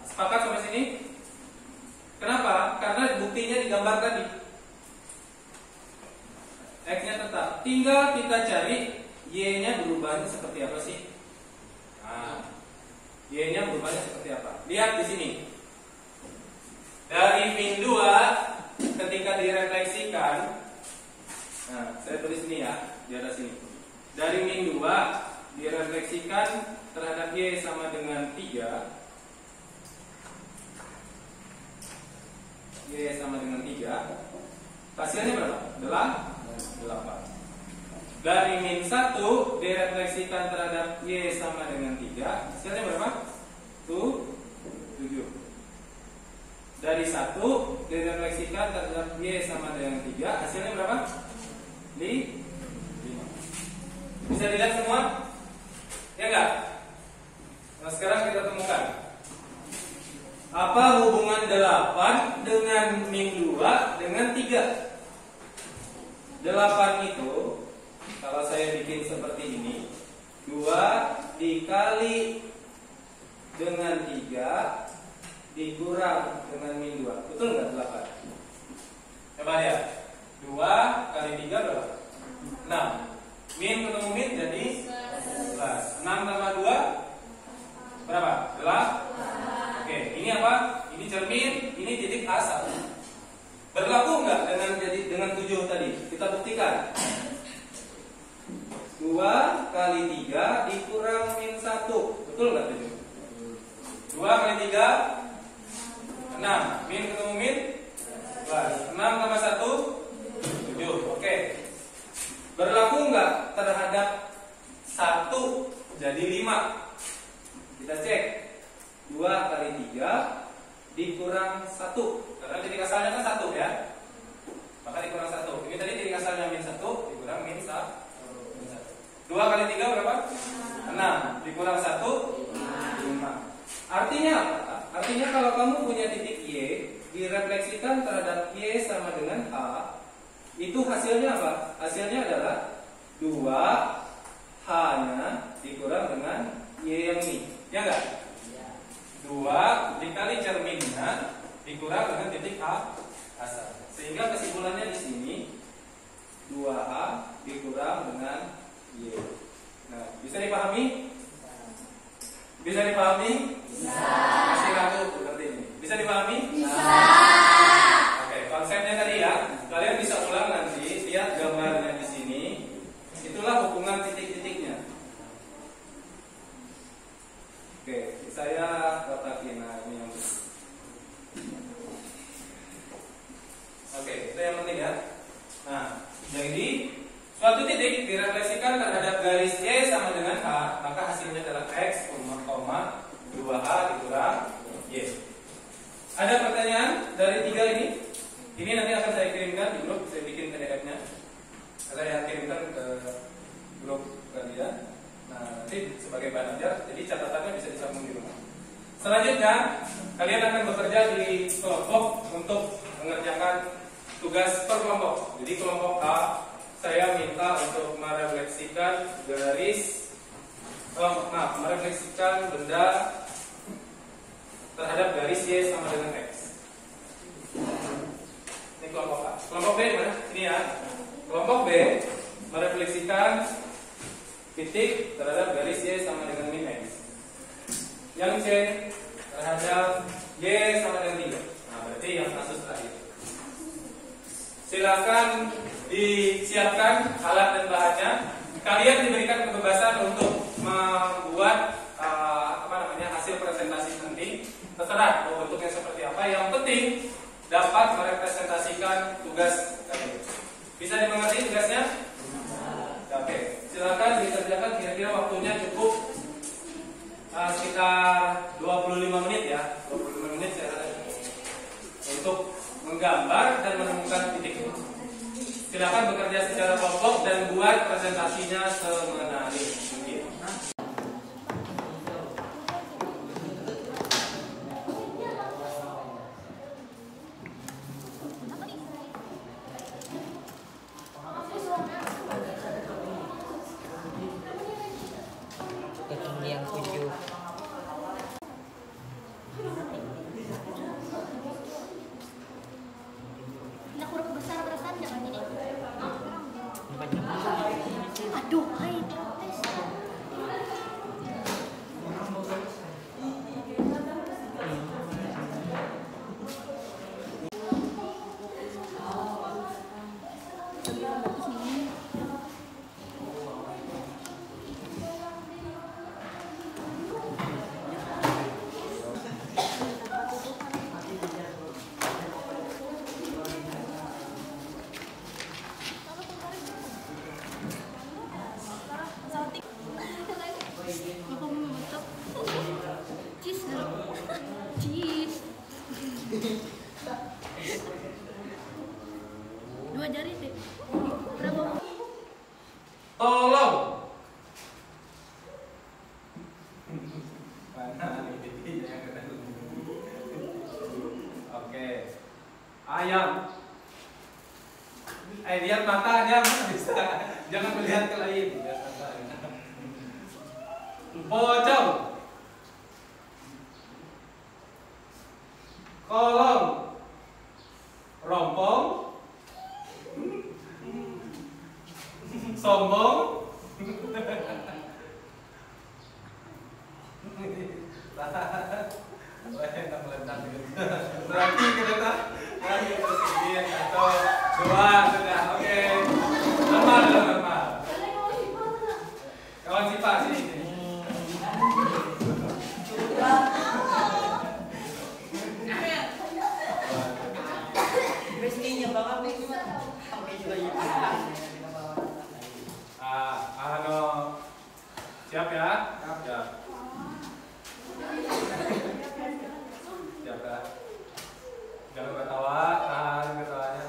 Sepakat sampai sini? Kenapa? Karena buktinya digambar tadi. X-nya tetap. Tinggal kita cari Y-nya berubahnya seperti apa sih? Nah, Y-nya berubahnya seperti apa? Lihat di sini. Dari min 2 ketika direfleksikan, nah, saya tulis ini ya, di atas sini. Dari min 2 direfleksikan terhadap Y sama dengan 3. Y sama dengan 3. Hasilnya berapa? 8. Dari min 1 direfleksikan terhadap Y sama dengan 3. Hasilnya berapa? 7. Dari 1 direfleksikan terhadap Y sama dengan 3. Hasilnya berapa? 5. Bisa dilihat semua? Ya enggak? Nah, sekarang kita temukan apa hubungan 8 dengan min 2 dengan 3. 8 itu kalau saya bikin seperti ini, 2 dikali dengan 3 dikurang dengan min 2. Betul nggak 8? Coba lihat. 2 kali 3 berapa? 6. Min ketemu min jadi 11. 6 tambah 2 berapa? 8. Oke, ini apa? Ini cermin, ini titik A1. Berlaku nggak dengan 7 tadi? Kita buktikan. 2 kali 3 dikurang min 1. Betul nggak 7? 2 kali 3 6. Min ketemu min 11. 6 tambah 1 7. Oke. Berlaku nggak terhadap 1 jadi 5? Kita cek. 2 kali 3 dikurang 1. Karena titik asalnya kan 1 ya. Maka dikurang 1. Ini tadi titik asalnya min 1 dikurang min 1. 2 kali 3 berapa? 6. Dikurang 1 5. Artinya apa? Artinya kalau kamu punya titik Y direfleksikan terhadap Y sama dengan A, itu hasilnya apa? Hasilnya adalah 2H-nya dikurang dengan Y yang ini. Ya enggak? 2 dikali cerminnya dikurang dengan titik A asal. Sehingga kesimpulannya di sini 2H dikurang dengan Y. Nah, bisa dipahami? Bisa dipahami? Bisa. Masih ragu seperti ini. Bisa dipahami? Bisa. Oke, konsepnya tadi ya. Kalian bisa ulang nanti, lihat gambarnya di sini. Itulah hubungan titik-titiknya. Oke, saya kotakin. Nah, ini yang penting. Oke, itu yang penting ya. Nah, jadi suatu titik direfleksikan terhadap garis Y sama dengan H, maka hasilnya adalah X, 2H dikurang Y. Ada pertanyaan dari 3 ini? Ini nanti akan saya kirimkan di grup, saya bikin PDF-nya. Saya kirimkan ke grup kalian. Nah, nanti sebagai bahan ajar, jadi catatannya bisa disambung di rumah. Selanjutnya, kalian akan bekerja di kelompok untuk mengerjakan tugas per kelompok. Jadi kelompok A, saya minta untuk merefleksikan merefleksikan benda terhadap garis Y sama dengan X. Ini kelompok A. Kelompok B di mana? Ini ya. Kelompok B merefleksikan titik terhadap garis Y sama dengan min X. Yang C terhadap Y sama dengan 3. Nah, berarti yang kasus terakhir. Silakan disiapkan alat dan bahannya. Kalian diberikan kebebasan untuk membuat hasil presentasi nanti. Terserah mau bentuknya seperti apa. Yang penting dapat merepresentasikan tugas kalian. Bisa dimengerti tugasnya? Oke, silakan dikerjakan. Kira-kira waktunya cukup sekitar 25 menit ya. 25 menit saya rasa untuk menggambar dan menemukan titiknya. Silakan bekerja secara kelompok dan buat presentasinya semenarik mungkin. Dua jari deh. Berapa? Tolong. Mana ini yang kena. Oke. Ayam. Lihat matanya bisa. Jangan melihat ke lain. Lihat matanya. Pocong. Kolong. Rompong. Sombong. Berarti kita lagi sedikit atau dua sudah. Oke. Normal. Kawan Sipa sini. Mestinya banget nih. Siap ya? Siap. Siap ya? Jangan ketawa, tahan ketawanya.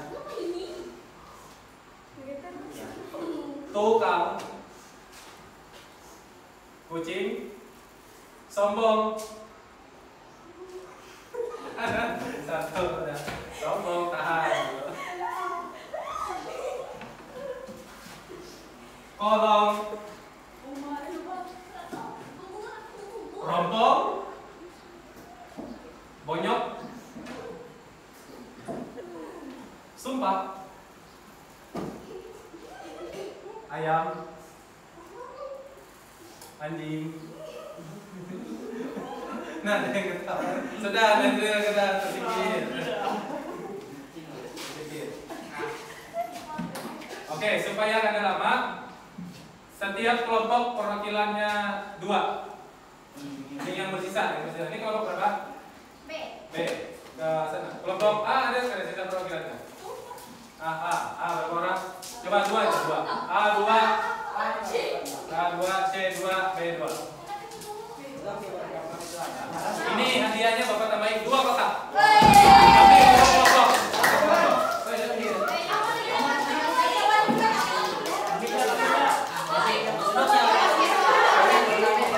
Tukang, kucing, sombong. Satu udah. Sombong, tahan. Kolong, rompong, bonyok, sumpah, ayam, anjing. Nah, ada yang ketawa. Sudah, nanti kita sedikit. Oke, supaya ada lama, setiap kelompok perwakilannya 2. Ini yang bersisa, Ini kelompok berapa? B. Ke sana. Kelompok A ada sisa perwakilannya. A berapa orang? Coba 2 aja, 2. A2, C2, B2. Ini hadiahnya Bapak tambahin 2 kotak. Ambil 2 kelompok.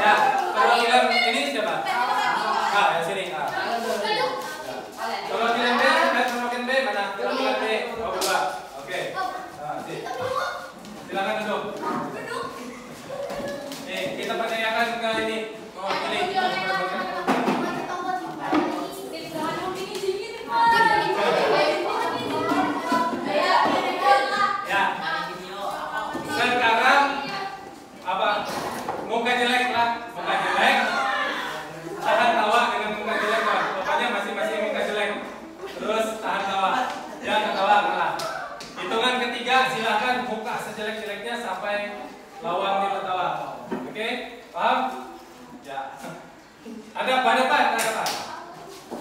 Ya, perwakilan ini siapa? Yang sini. Perwakilan B, perwakilan B mana? Perwakilan B. Oh, 2. Oke. Silakan duduk. Kita percayakan ke ini mewakili. Ya. Sekarang apa? Muka jelek lah, muka jelek. Tahan tawa dengan muka jelek lah. Pokoknya masing-masing muka jelek. Terus tahan tawa. Jangan ketawa kalah. Hitungan ketiga silakan buka sejelek-jeleknya sampai lawan tertawa. Oke? Paham? Ya. Ada hadapan.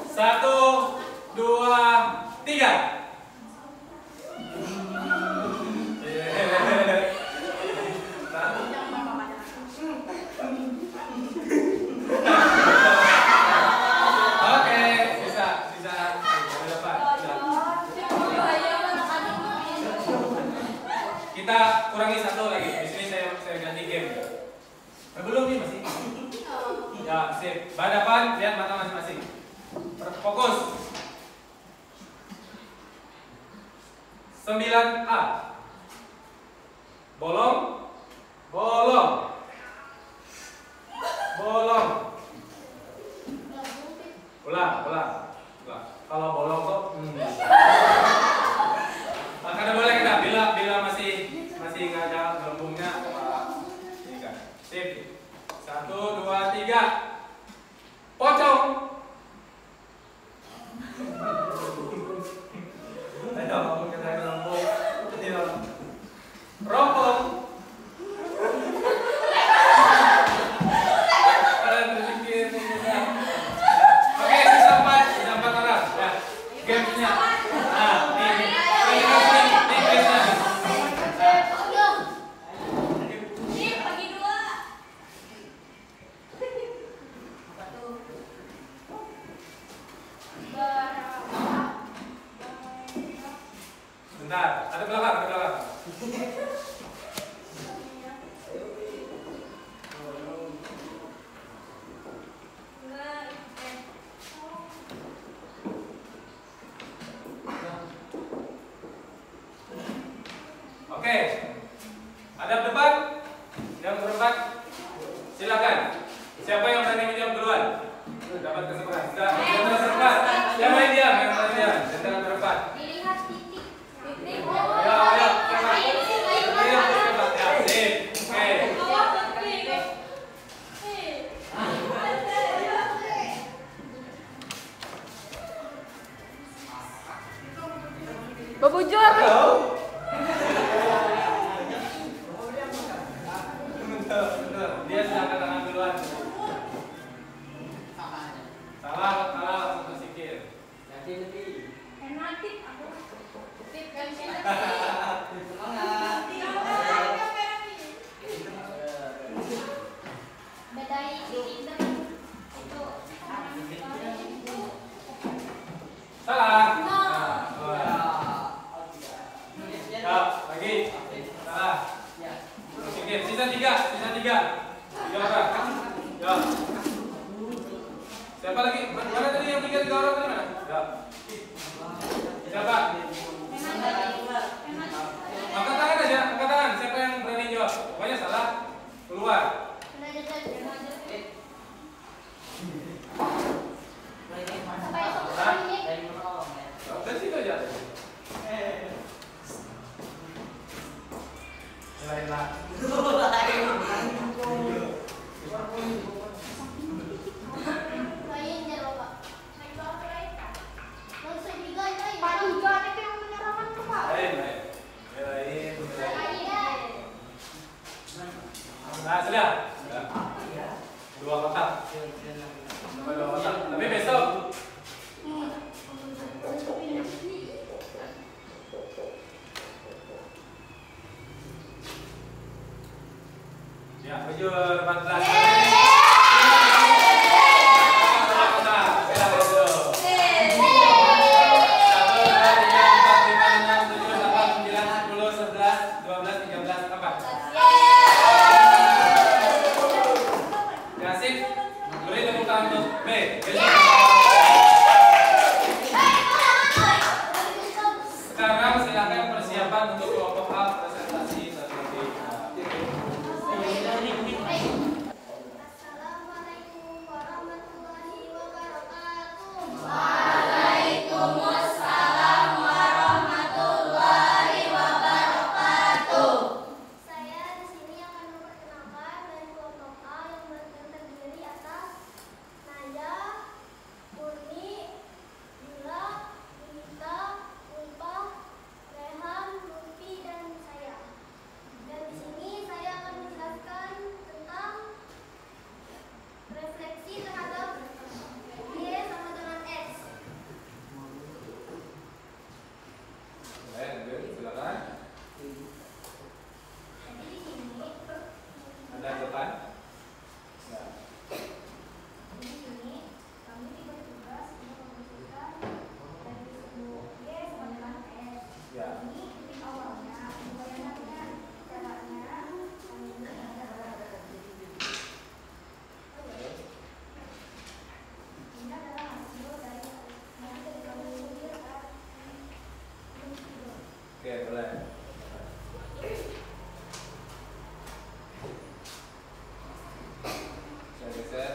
1, 2, 3. Oke, bisa. Kita kurangi 1 lagi. Di sini saya ganti game. Belum nih masih. Ya, sip. Hadapan, lihat mata masing-masing. Fokus. 9A. Bolong. Ulang. Kalau bolong kok. Karena boleh kita bila masih nggak ada gelembungnya. Sip. 1, 2, 3. Pocong. Ayo, kita gelembung. Oke. Ada debat? Yang berempat? Silakan. Siapa yang berani menjawab duluan? Dapat kesempatan. Jangan berempat. Yang lain diam, jangan berempat. Dilihat titik. Titik. Ayo, siapa? Ya, sip. Oke. Bebujur. Halo. Benar. Dia sudah angkat tangan duluan. Salah langsung tersikir. Enatif aku. Tip kan bedai titik dan itu Salah. no. Ya, lagi. Salah. Tersikir. Sisa tiga. Tiga orang. Ya. Siapa lagi? Mana tadi yang tiga orang tadi mana? Ya. Siapa? Angkat tangan aja, angkat tangan. Siapa yang berani jawab? Pokoknya salah, keluar. Dari situ aja. Lain-lain. Nah, sudah. Dua kotak. Sampai dua kotak. Tapi besok. Ya, bujur 14. Sekarang silakan persiapan untuk kelompok A presentasi strategi. Assalamualaikum warahmatullahi wabarakatuh. Waalaikumsalam warahmatullahi wabarakatuh. Saya di sini akan memperkenalkan dari kelompok A yang terdiri atas Naya, Murni, Dila, Nita, Ulfa, Rehan, Lutfi, dan saya. Dan di sini saya akan menjelaskan tentang refleksi terhadap Y sama dengan X. Silakan. Jadi di sini Ada depan. Ya. di sini kami diberi tugas untuk menentukan dari suku Y sama dengan S. Ya. Ini titik awalnya, kemudiannya, caranya, kami ini adalah ini adalah hasil dari kami sendiri kan. Oke, boleh. Saya geser.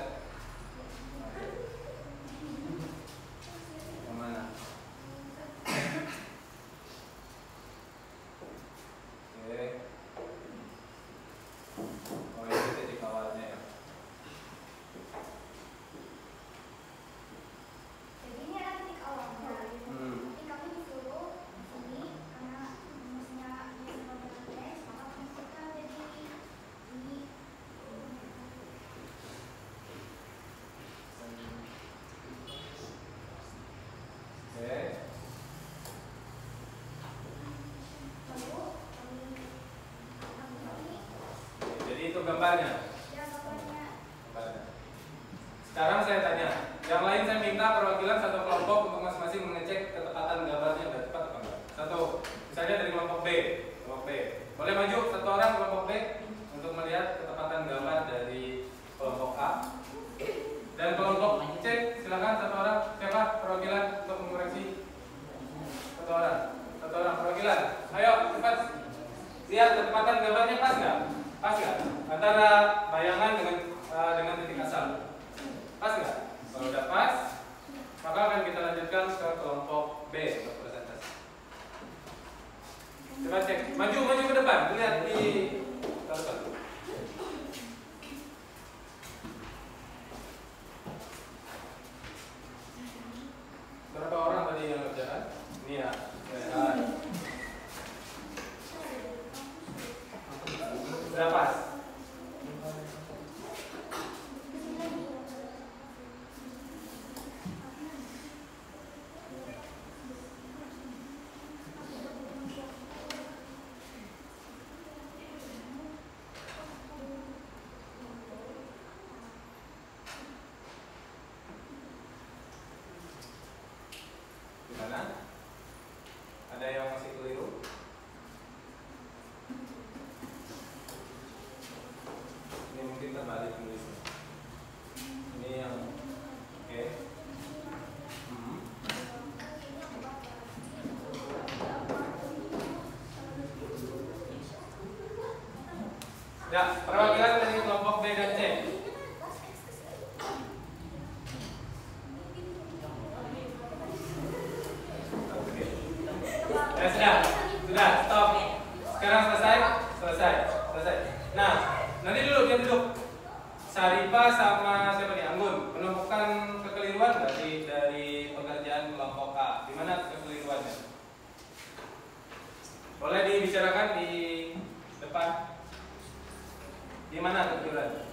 Yang mana? Oke. Oh, ini titik awalnya ya. Jadi ini adalah titik awalnya. Nanti kami disuruh sini karena rumusnya Y sama dengan X, maka kami putar jadi ini. Oke. Lalu kami Jadi itu gambarnya. ya gambarnya. Sekarang saya tanya, yang lain saya minta perwakilan satu kelompok untuk masing-masing mengecek ketepatan gambarnya sudah tepat atau enggak. Satu, misalnya dari kelompok B. Boleh maju satu orang kelompok B untuk melihat ketepatan gambar dari kelompok A. Dan kelompok C, silakan satu orang. Siapa perwakilan untuk mengoreksi? Satu orang perwakilan. Ayo cepat. Lihat ketepatan gambarnya pas nggak? Pas nggak? Antara bayangan dengan titik asal. Pas nggak? Kalau udah pas, maka akan kita lanjutkan ke kelompok B untuk presentasi. Coba cek, maju ke depan, lihat di depan. Berapa orang tadi yang ngerjakan? Ini ya. Sudah pas. Gimana? Ada yang masih keliru? Ini mungkin terbalik tulisnya. Ini yang oke. Ya, perwakilan dari kelompok B dan C. Ya, sudah, stop. Sekarang selesai. Nah, nanti dulu dia duduk. Saripa sama siapa nih? Anggun menemukan kekeliruan nggak sih dari pekerjaan kelompok A? Di mana kekeliruannya? Boleh dibicarakan di depan. Di mana kekeliruan?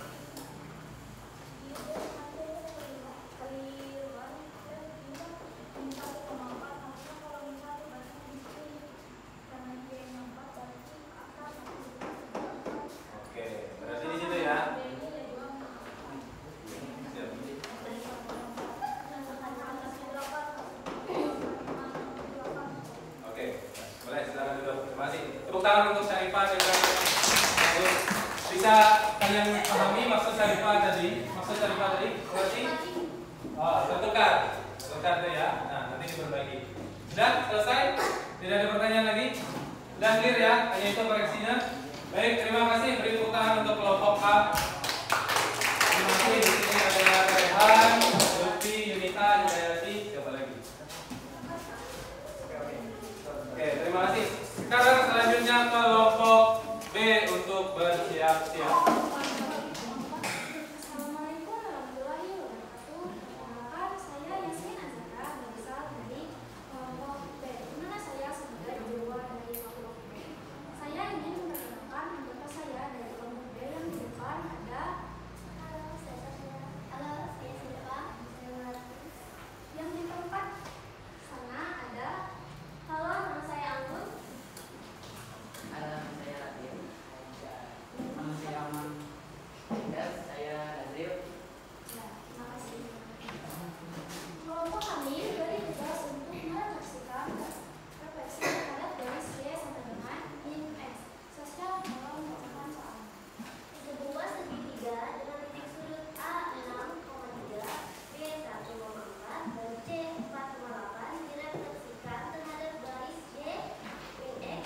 Oke, berarti di situ ya. Oke, boleh silakan duduk. Terima kasih. Tepuk tangan untuk Syarifah dan Anggun. Bisa kalian pahami maksud Syarifah tadi? Berarti tertukar tuh ya. Nah, nanti diperbaiki. Sudah selesai? Tidak ada pertanyaan lagi? Sudah clear ya? Hanya itu koreksinya. Baik, terima kasih. Beri tepuk tangan untuk kelompok A. Terima kasih. Di sini ada Rehan, Lutfi, Yunita, Hidayati, siapa lagi? Oke, terima kasih. Sekarang selanjutnya kelompok B untuk bersiap-siap. Assalamualaikum warahmatullahi wabarakatuh. Perkenalkan, saya Yasmin Azhara, berasal dari kelompok B, di mana saya sebagai jiwa dari kelompok B. Saya ingin memperkenalkan anggota saya dari kelompok B yang di depan ada. Halo, saya Silva. Yang di tempat sana ada. Halo, nama saya Anggun. Halo, nama saya Latif. Nama saya Aman. Saya Adriel. Ya, terima kasih. Kelompok kami diberi tugas untuk merefleksikan refleksi terhadap garis Y sampai dengan min S. Sosial dalam membacakan soal. Sebuah segitiga dengan titik sudut A 6,3, B 1,4, dan C 4,8 direfleksikan terhadap garis Y, X.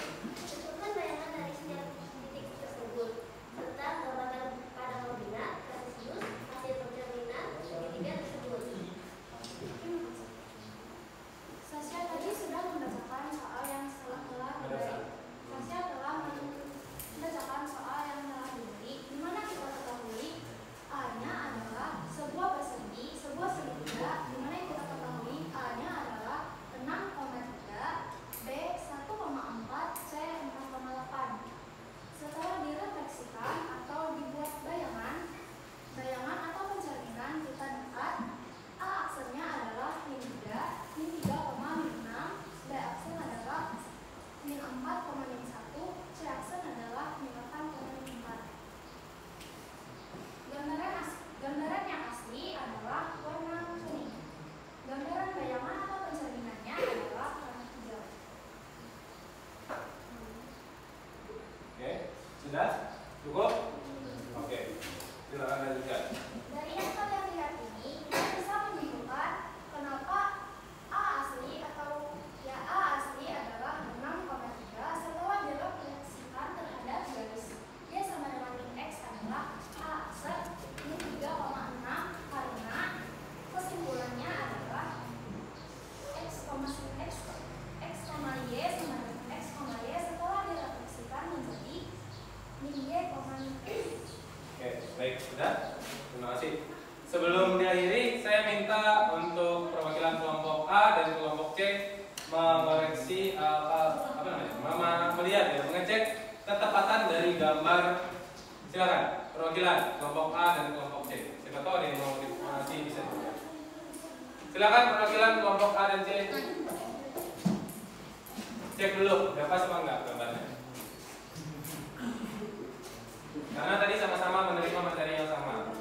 Tentukan bayangan dari setiap titik tersebut, serta gambarkan pada koordinat Kartesius hasil pencerminan segitiga tersebut. Sasya tadi sudah membacakan soal yang telah diberi. Sasya telah membacakan soal yang telah diberi, di mana kita ketahui A-nya adalah sebuah persegi, sebuah segitiga, di mana kita ketahui A-nya adalah 6,3, B 1,4, C 4,8. Setelah direfleksikan atau dibuat bayangan atau pencerminan, kita dapat A aksennya adalah min 3, min 3,6, B aksen adalah min 4,1, C aksen adalah min 8,4. Gambaran yang asli adalah warna kuning. Gambaran bayangan atau pencerminannya adalah warna hijau. Oke, sudah? Cukup? Oke, silakan lanjutkan. Dari yang kalian lihat ini, kita bisa menyimpulkan kenapa A asli adalah 6,3 setelah direfleksikan terhadap Sudah? Terima kasih. Sebelum diakhiri, saya minta untuk perwakilan kelompok A dan kelompok C mengoreksi melihat ya, mengecek ketepatan dari gambar. Silakan perwakilan kelompok A dan kelompok C. Siapa tahu ada yang mau informasi bisa juga. Silakan perwakilan kelompok A dan C. Cek dulu, udah pas apa enggak gambarnya? Karena tadi sama-sama menerima materi yang sama.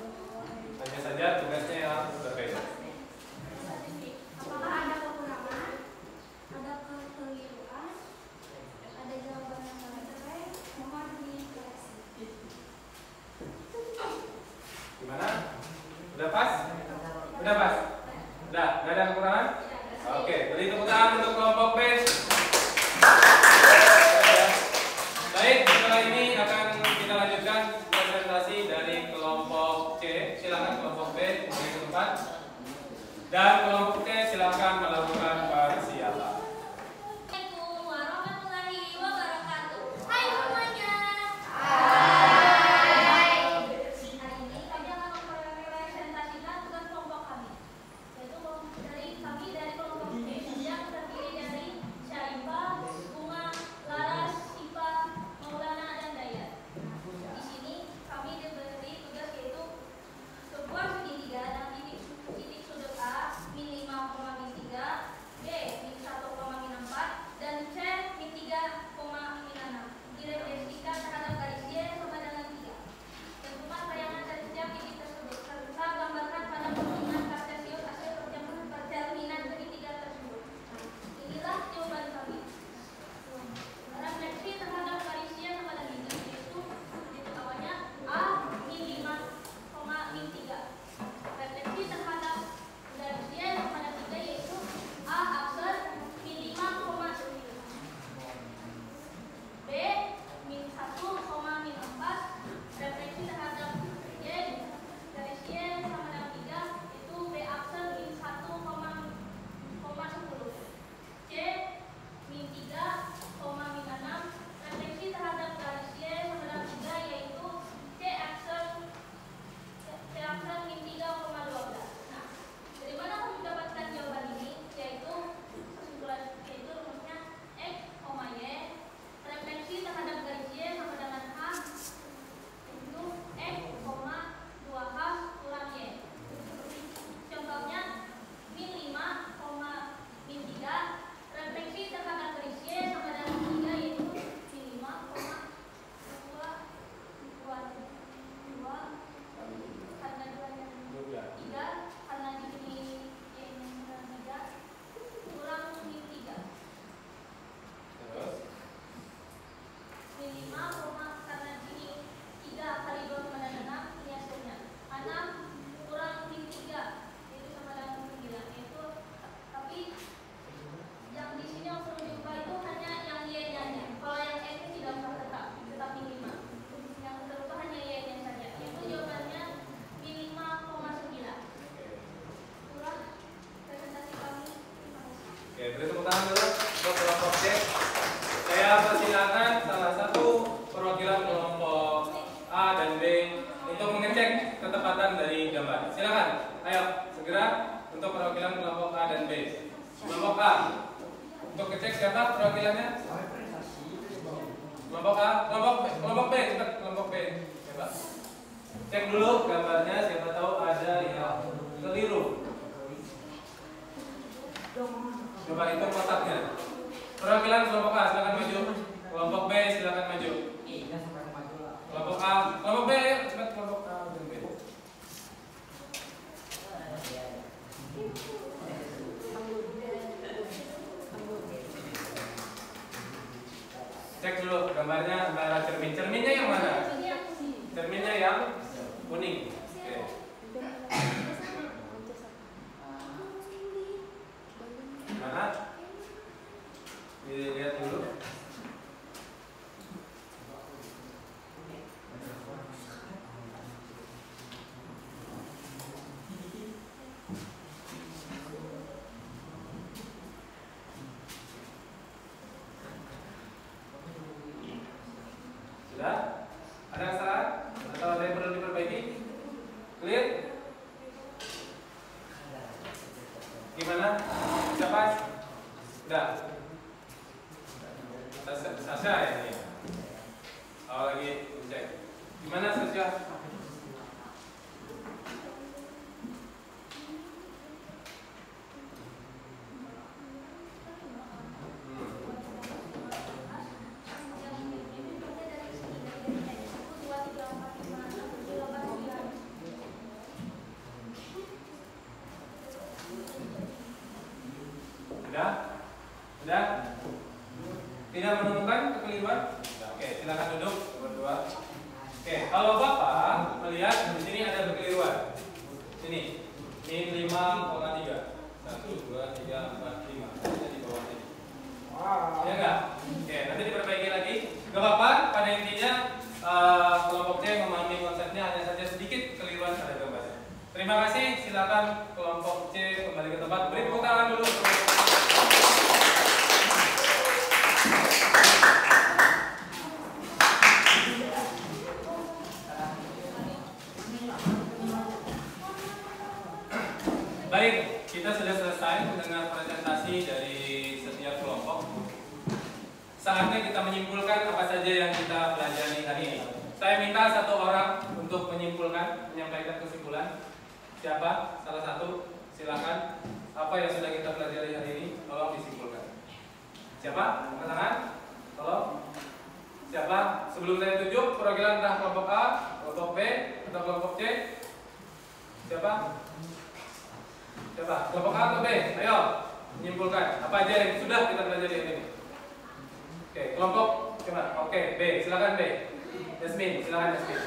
Hanya saja tugasnya yang berbeda. Apakah ada kekurangan? Ada kekeliruan? Ada jawaban yang salah? Mohon dikoreksi. Gimana? Udah pas? Udah pas? Udah? Nggak ada kekurangan? Oke, beri tepuk tangan untuk kelompok B. Baik, setelah ini akan kita lanjutkan presentasi dari kelompok C. Silakan kelompok B mulai ke tempat. Dan kelompok C silakan melakukan persiapan. Assalamualaikum warahmatullahi wabarakatuh. Hai semuanya. Hari ini kami akan mempresentasikan tugas kelompok kami, yaitu kami dari kelompok C yang terdiri dari Syaifah, Bunga, Laras, Sipa, Maulana, dan Dayat. Di sini kami diberi tugas yaitu sebuah segitiga dan titik sudut A min 5, min 3, B min 1, min 4, dan C min 3, min 6 direfleksikan terhadap garis Y sama dengan 3. Tentukan tayangan dari setiap titik tersebut serta gambarkan pada postingan kartesius hasil percerminan segitiga tersebut. Inilah jawaban kami. Refleksi terhadap garis Y sama dengan 3 yaitu titik awalnya A min 5, min 3. Refleksi terhadap garis Y sama dengan 3 yaitu A aksen min 5, B min 1, min 4. Refleksi terhadap Y garis Y sama dengan 3 itu B aksen min 1, 10. C min 3, min 6. Refleksi terhadap garis Y sama dengan 3 yaitu C aksen min 3,12. Nah, dari mana kamu mendapatkan jawaban ini? Yaitu kesimpulan yaitu rumusnya X, Y. Refleksi terhadap garis Y sama dengan H itu X, 2H kurang Y. Contohnya min 5, min 3. Refleksi terhadap garis Y sama dengan 3 yaitu min 5, 2 karena 3 karena di sini Y-nya 3 kurang min 3. Terus? Min 5, karena di sini 3 kali 2 sama dengan 6, ini hasilnya 6 kurang min 3 itu sama dengan 9. Itu tapi yang di sini yang perlu diubah itu hanya yang Y-nya nya. Kalau yang X itu tidak usah tetap min 5. Yang terubah hanya Y-nya saja. Itu jawabannya min 5,9. Itulah presentasi kami. Terima kasih. Oke, beri tepuk tangan dulu untuk kelompok C. Saya persilakan salah satu perwakilan kelompok A dan B untuk mengecek ketepatan dari gambar. Silakan, ayo segera untuk perwakilan kelompok A dan B. Kelompok A, untuk cek siapa perwakilannya? Kelompok A, kelompok B, cepat kelompok B, coba. Cek dulu gambarnya, siapa tahu ada yang keliru. Coba hitung kotaknya. Perwakilan kelompok A silakan maju. Kelompok B silakan maju. Kelompok A, kelompok B, cepat kelompok A dan B. Cek dulu gambarnya antara cerminnya yang mana? Cerminnya yang kuning. Oke. Mana? Dilihat dulu. Sudah? Ada yang salah? Atau ada yang perlu diperbaiki? Awal lagi mencek. Gimana Sasya? Udah? Tidak menemukan kekeliruan? Oke, silakan duduk berdua. Oke, kalau Bapak melihat di sini ada kekeliruan. Sini. Ini 5,3. 1 2 3 4 5. Ada di bawah ini. Ya enggak? Oke, nanti diperbaiki lagi. Enggak apa-apa, pada intinya kelompok C memahami konsepnya, hanya saja sedikit kekeliruan pada gambarnya. Terima kasih, silakan kelompok C kembali ke tempat. Beri tepuk tangan dulu. Baik, kita sudah selesai mendengar presentasi dari setiap kelompok. Saatnya kita menyimpulkan apa saja yang kita pelajari hari ini. Saya minta satu orang untuk menyimpulkan, menyampaikan kesimpulan. Siapa? Salah satu, silakan. Apa yang sudah kita pelajari hari ini, tolong disimpulkan. Siapa? Angkat tangan. Tolong. Siapa? Sebelum saya tunjuk, perwakilan entah kelompok A, kelompok B, atau kelompok C. Siapa? Siapa? Kelompok A atau B? Ayo, menyimpulkan apa aja yang sudah kita pelajari hari ini. Oke, kelompok coba. Oke, B, silakan B. Yasmin, silakan Yasmin.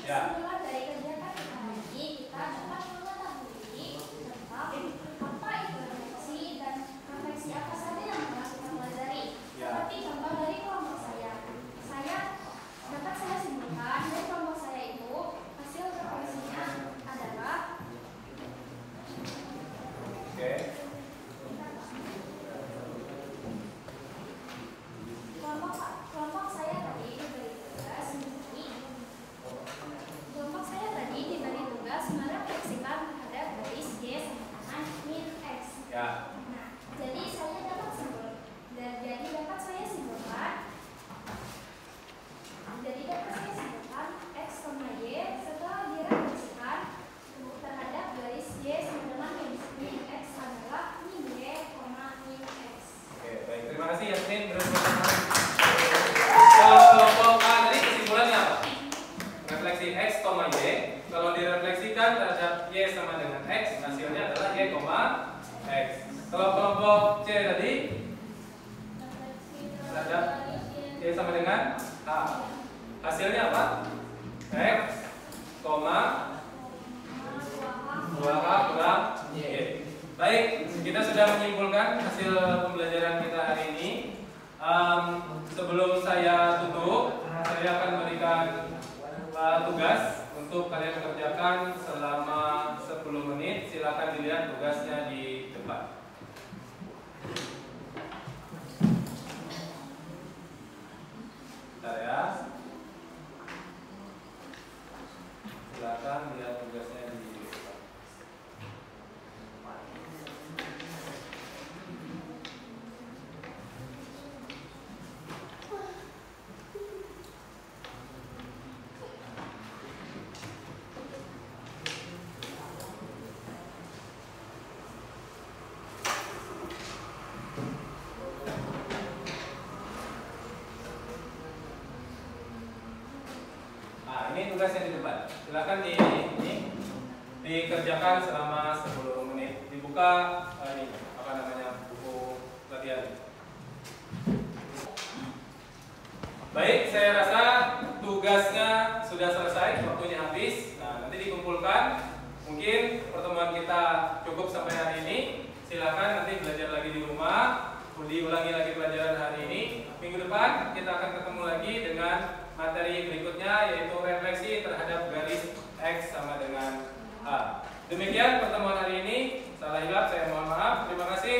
Ya. Kesimpulan dari kegiatan kita ini, kita dapat mengetahui tentang apa itu refleksi dan refleksi apa saja yang harus kita pelajari. Ya. Seperti contoh dari kelompok saya. Dapat saya simpulkan dari kelompok saya itu hasil refleksinya adalah Oke. kelompok saya tadi diberi tugas ini. Kelompok saya tadi diberi tugas merefleksikan terhadap garis Y sama dengan min X. Ya. Nah, jadi saya dapat simpulkan. X sama Y setelah direfleksikan terhadap garis Y sama dengan min X adalah min Y, min X. Oke, baik. Terima kasih Yasmin. Kalau kelompok A tadi kesimpulannya apa? Refleksi X, Y. Kalau direfleksikan terhadap Y sama dengan X, hasilnya adalah Y, X. Kalau kelompok C tadi terhadap Y sama dengan A, hasilnya apa? X, 2H kurang Y. Baik, kita sudah menyimpulkan hasil pembelajaran kita hari ini. Sebelum saya tutup, saya akan berikan tugas untuk kalian kerjakan selama 10 menit. Silakan dilihat tugasnya di depan. Bentar ya. Silakan lihat tugasnya di depan. Ini tugasnya di depan. Silakan dikerjakan selama 10 menit. Dibuka ini apa namanya buku latihan. Baik, saya rasa tugasnya sudah selesai, waktunya habis. Nah, nanti dikumpulkan. Mungkin pertemuan kita cukup sampai hari ini. Silakan nanti belajar lagi di rumah. Diulangi lagi pelajaran hari ini. Minggu depan kita akan ketemu lagi dengan materi berikutnya, yaitu refleksi terhadap garis X sama dengan A. Demikian pertemuan hari ini. Salah hilap, saya mohon maaf. Terima kasih.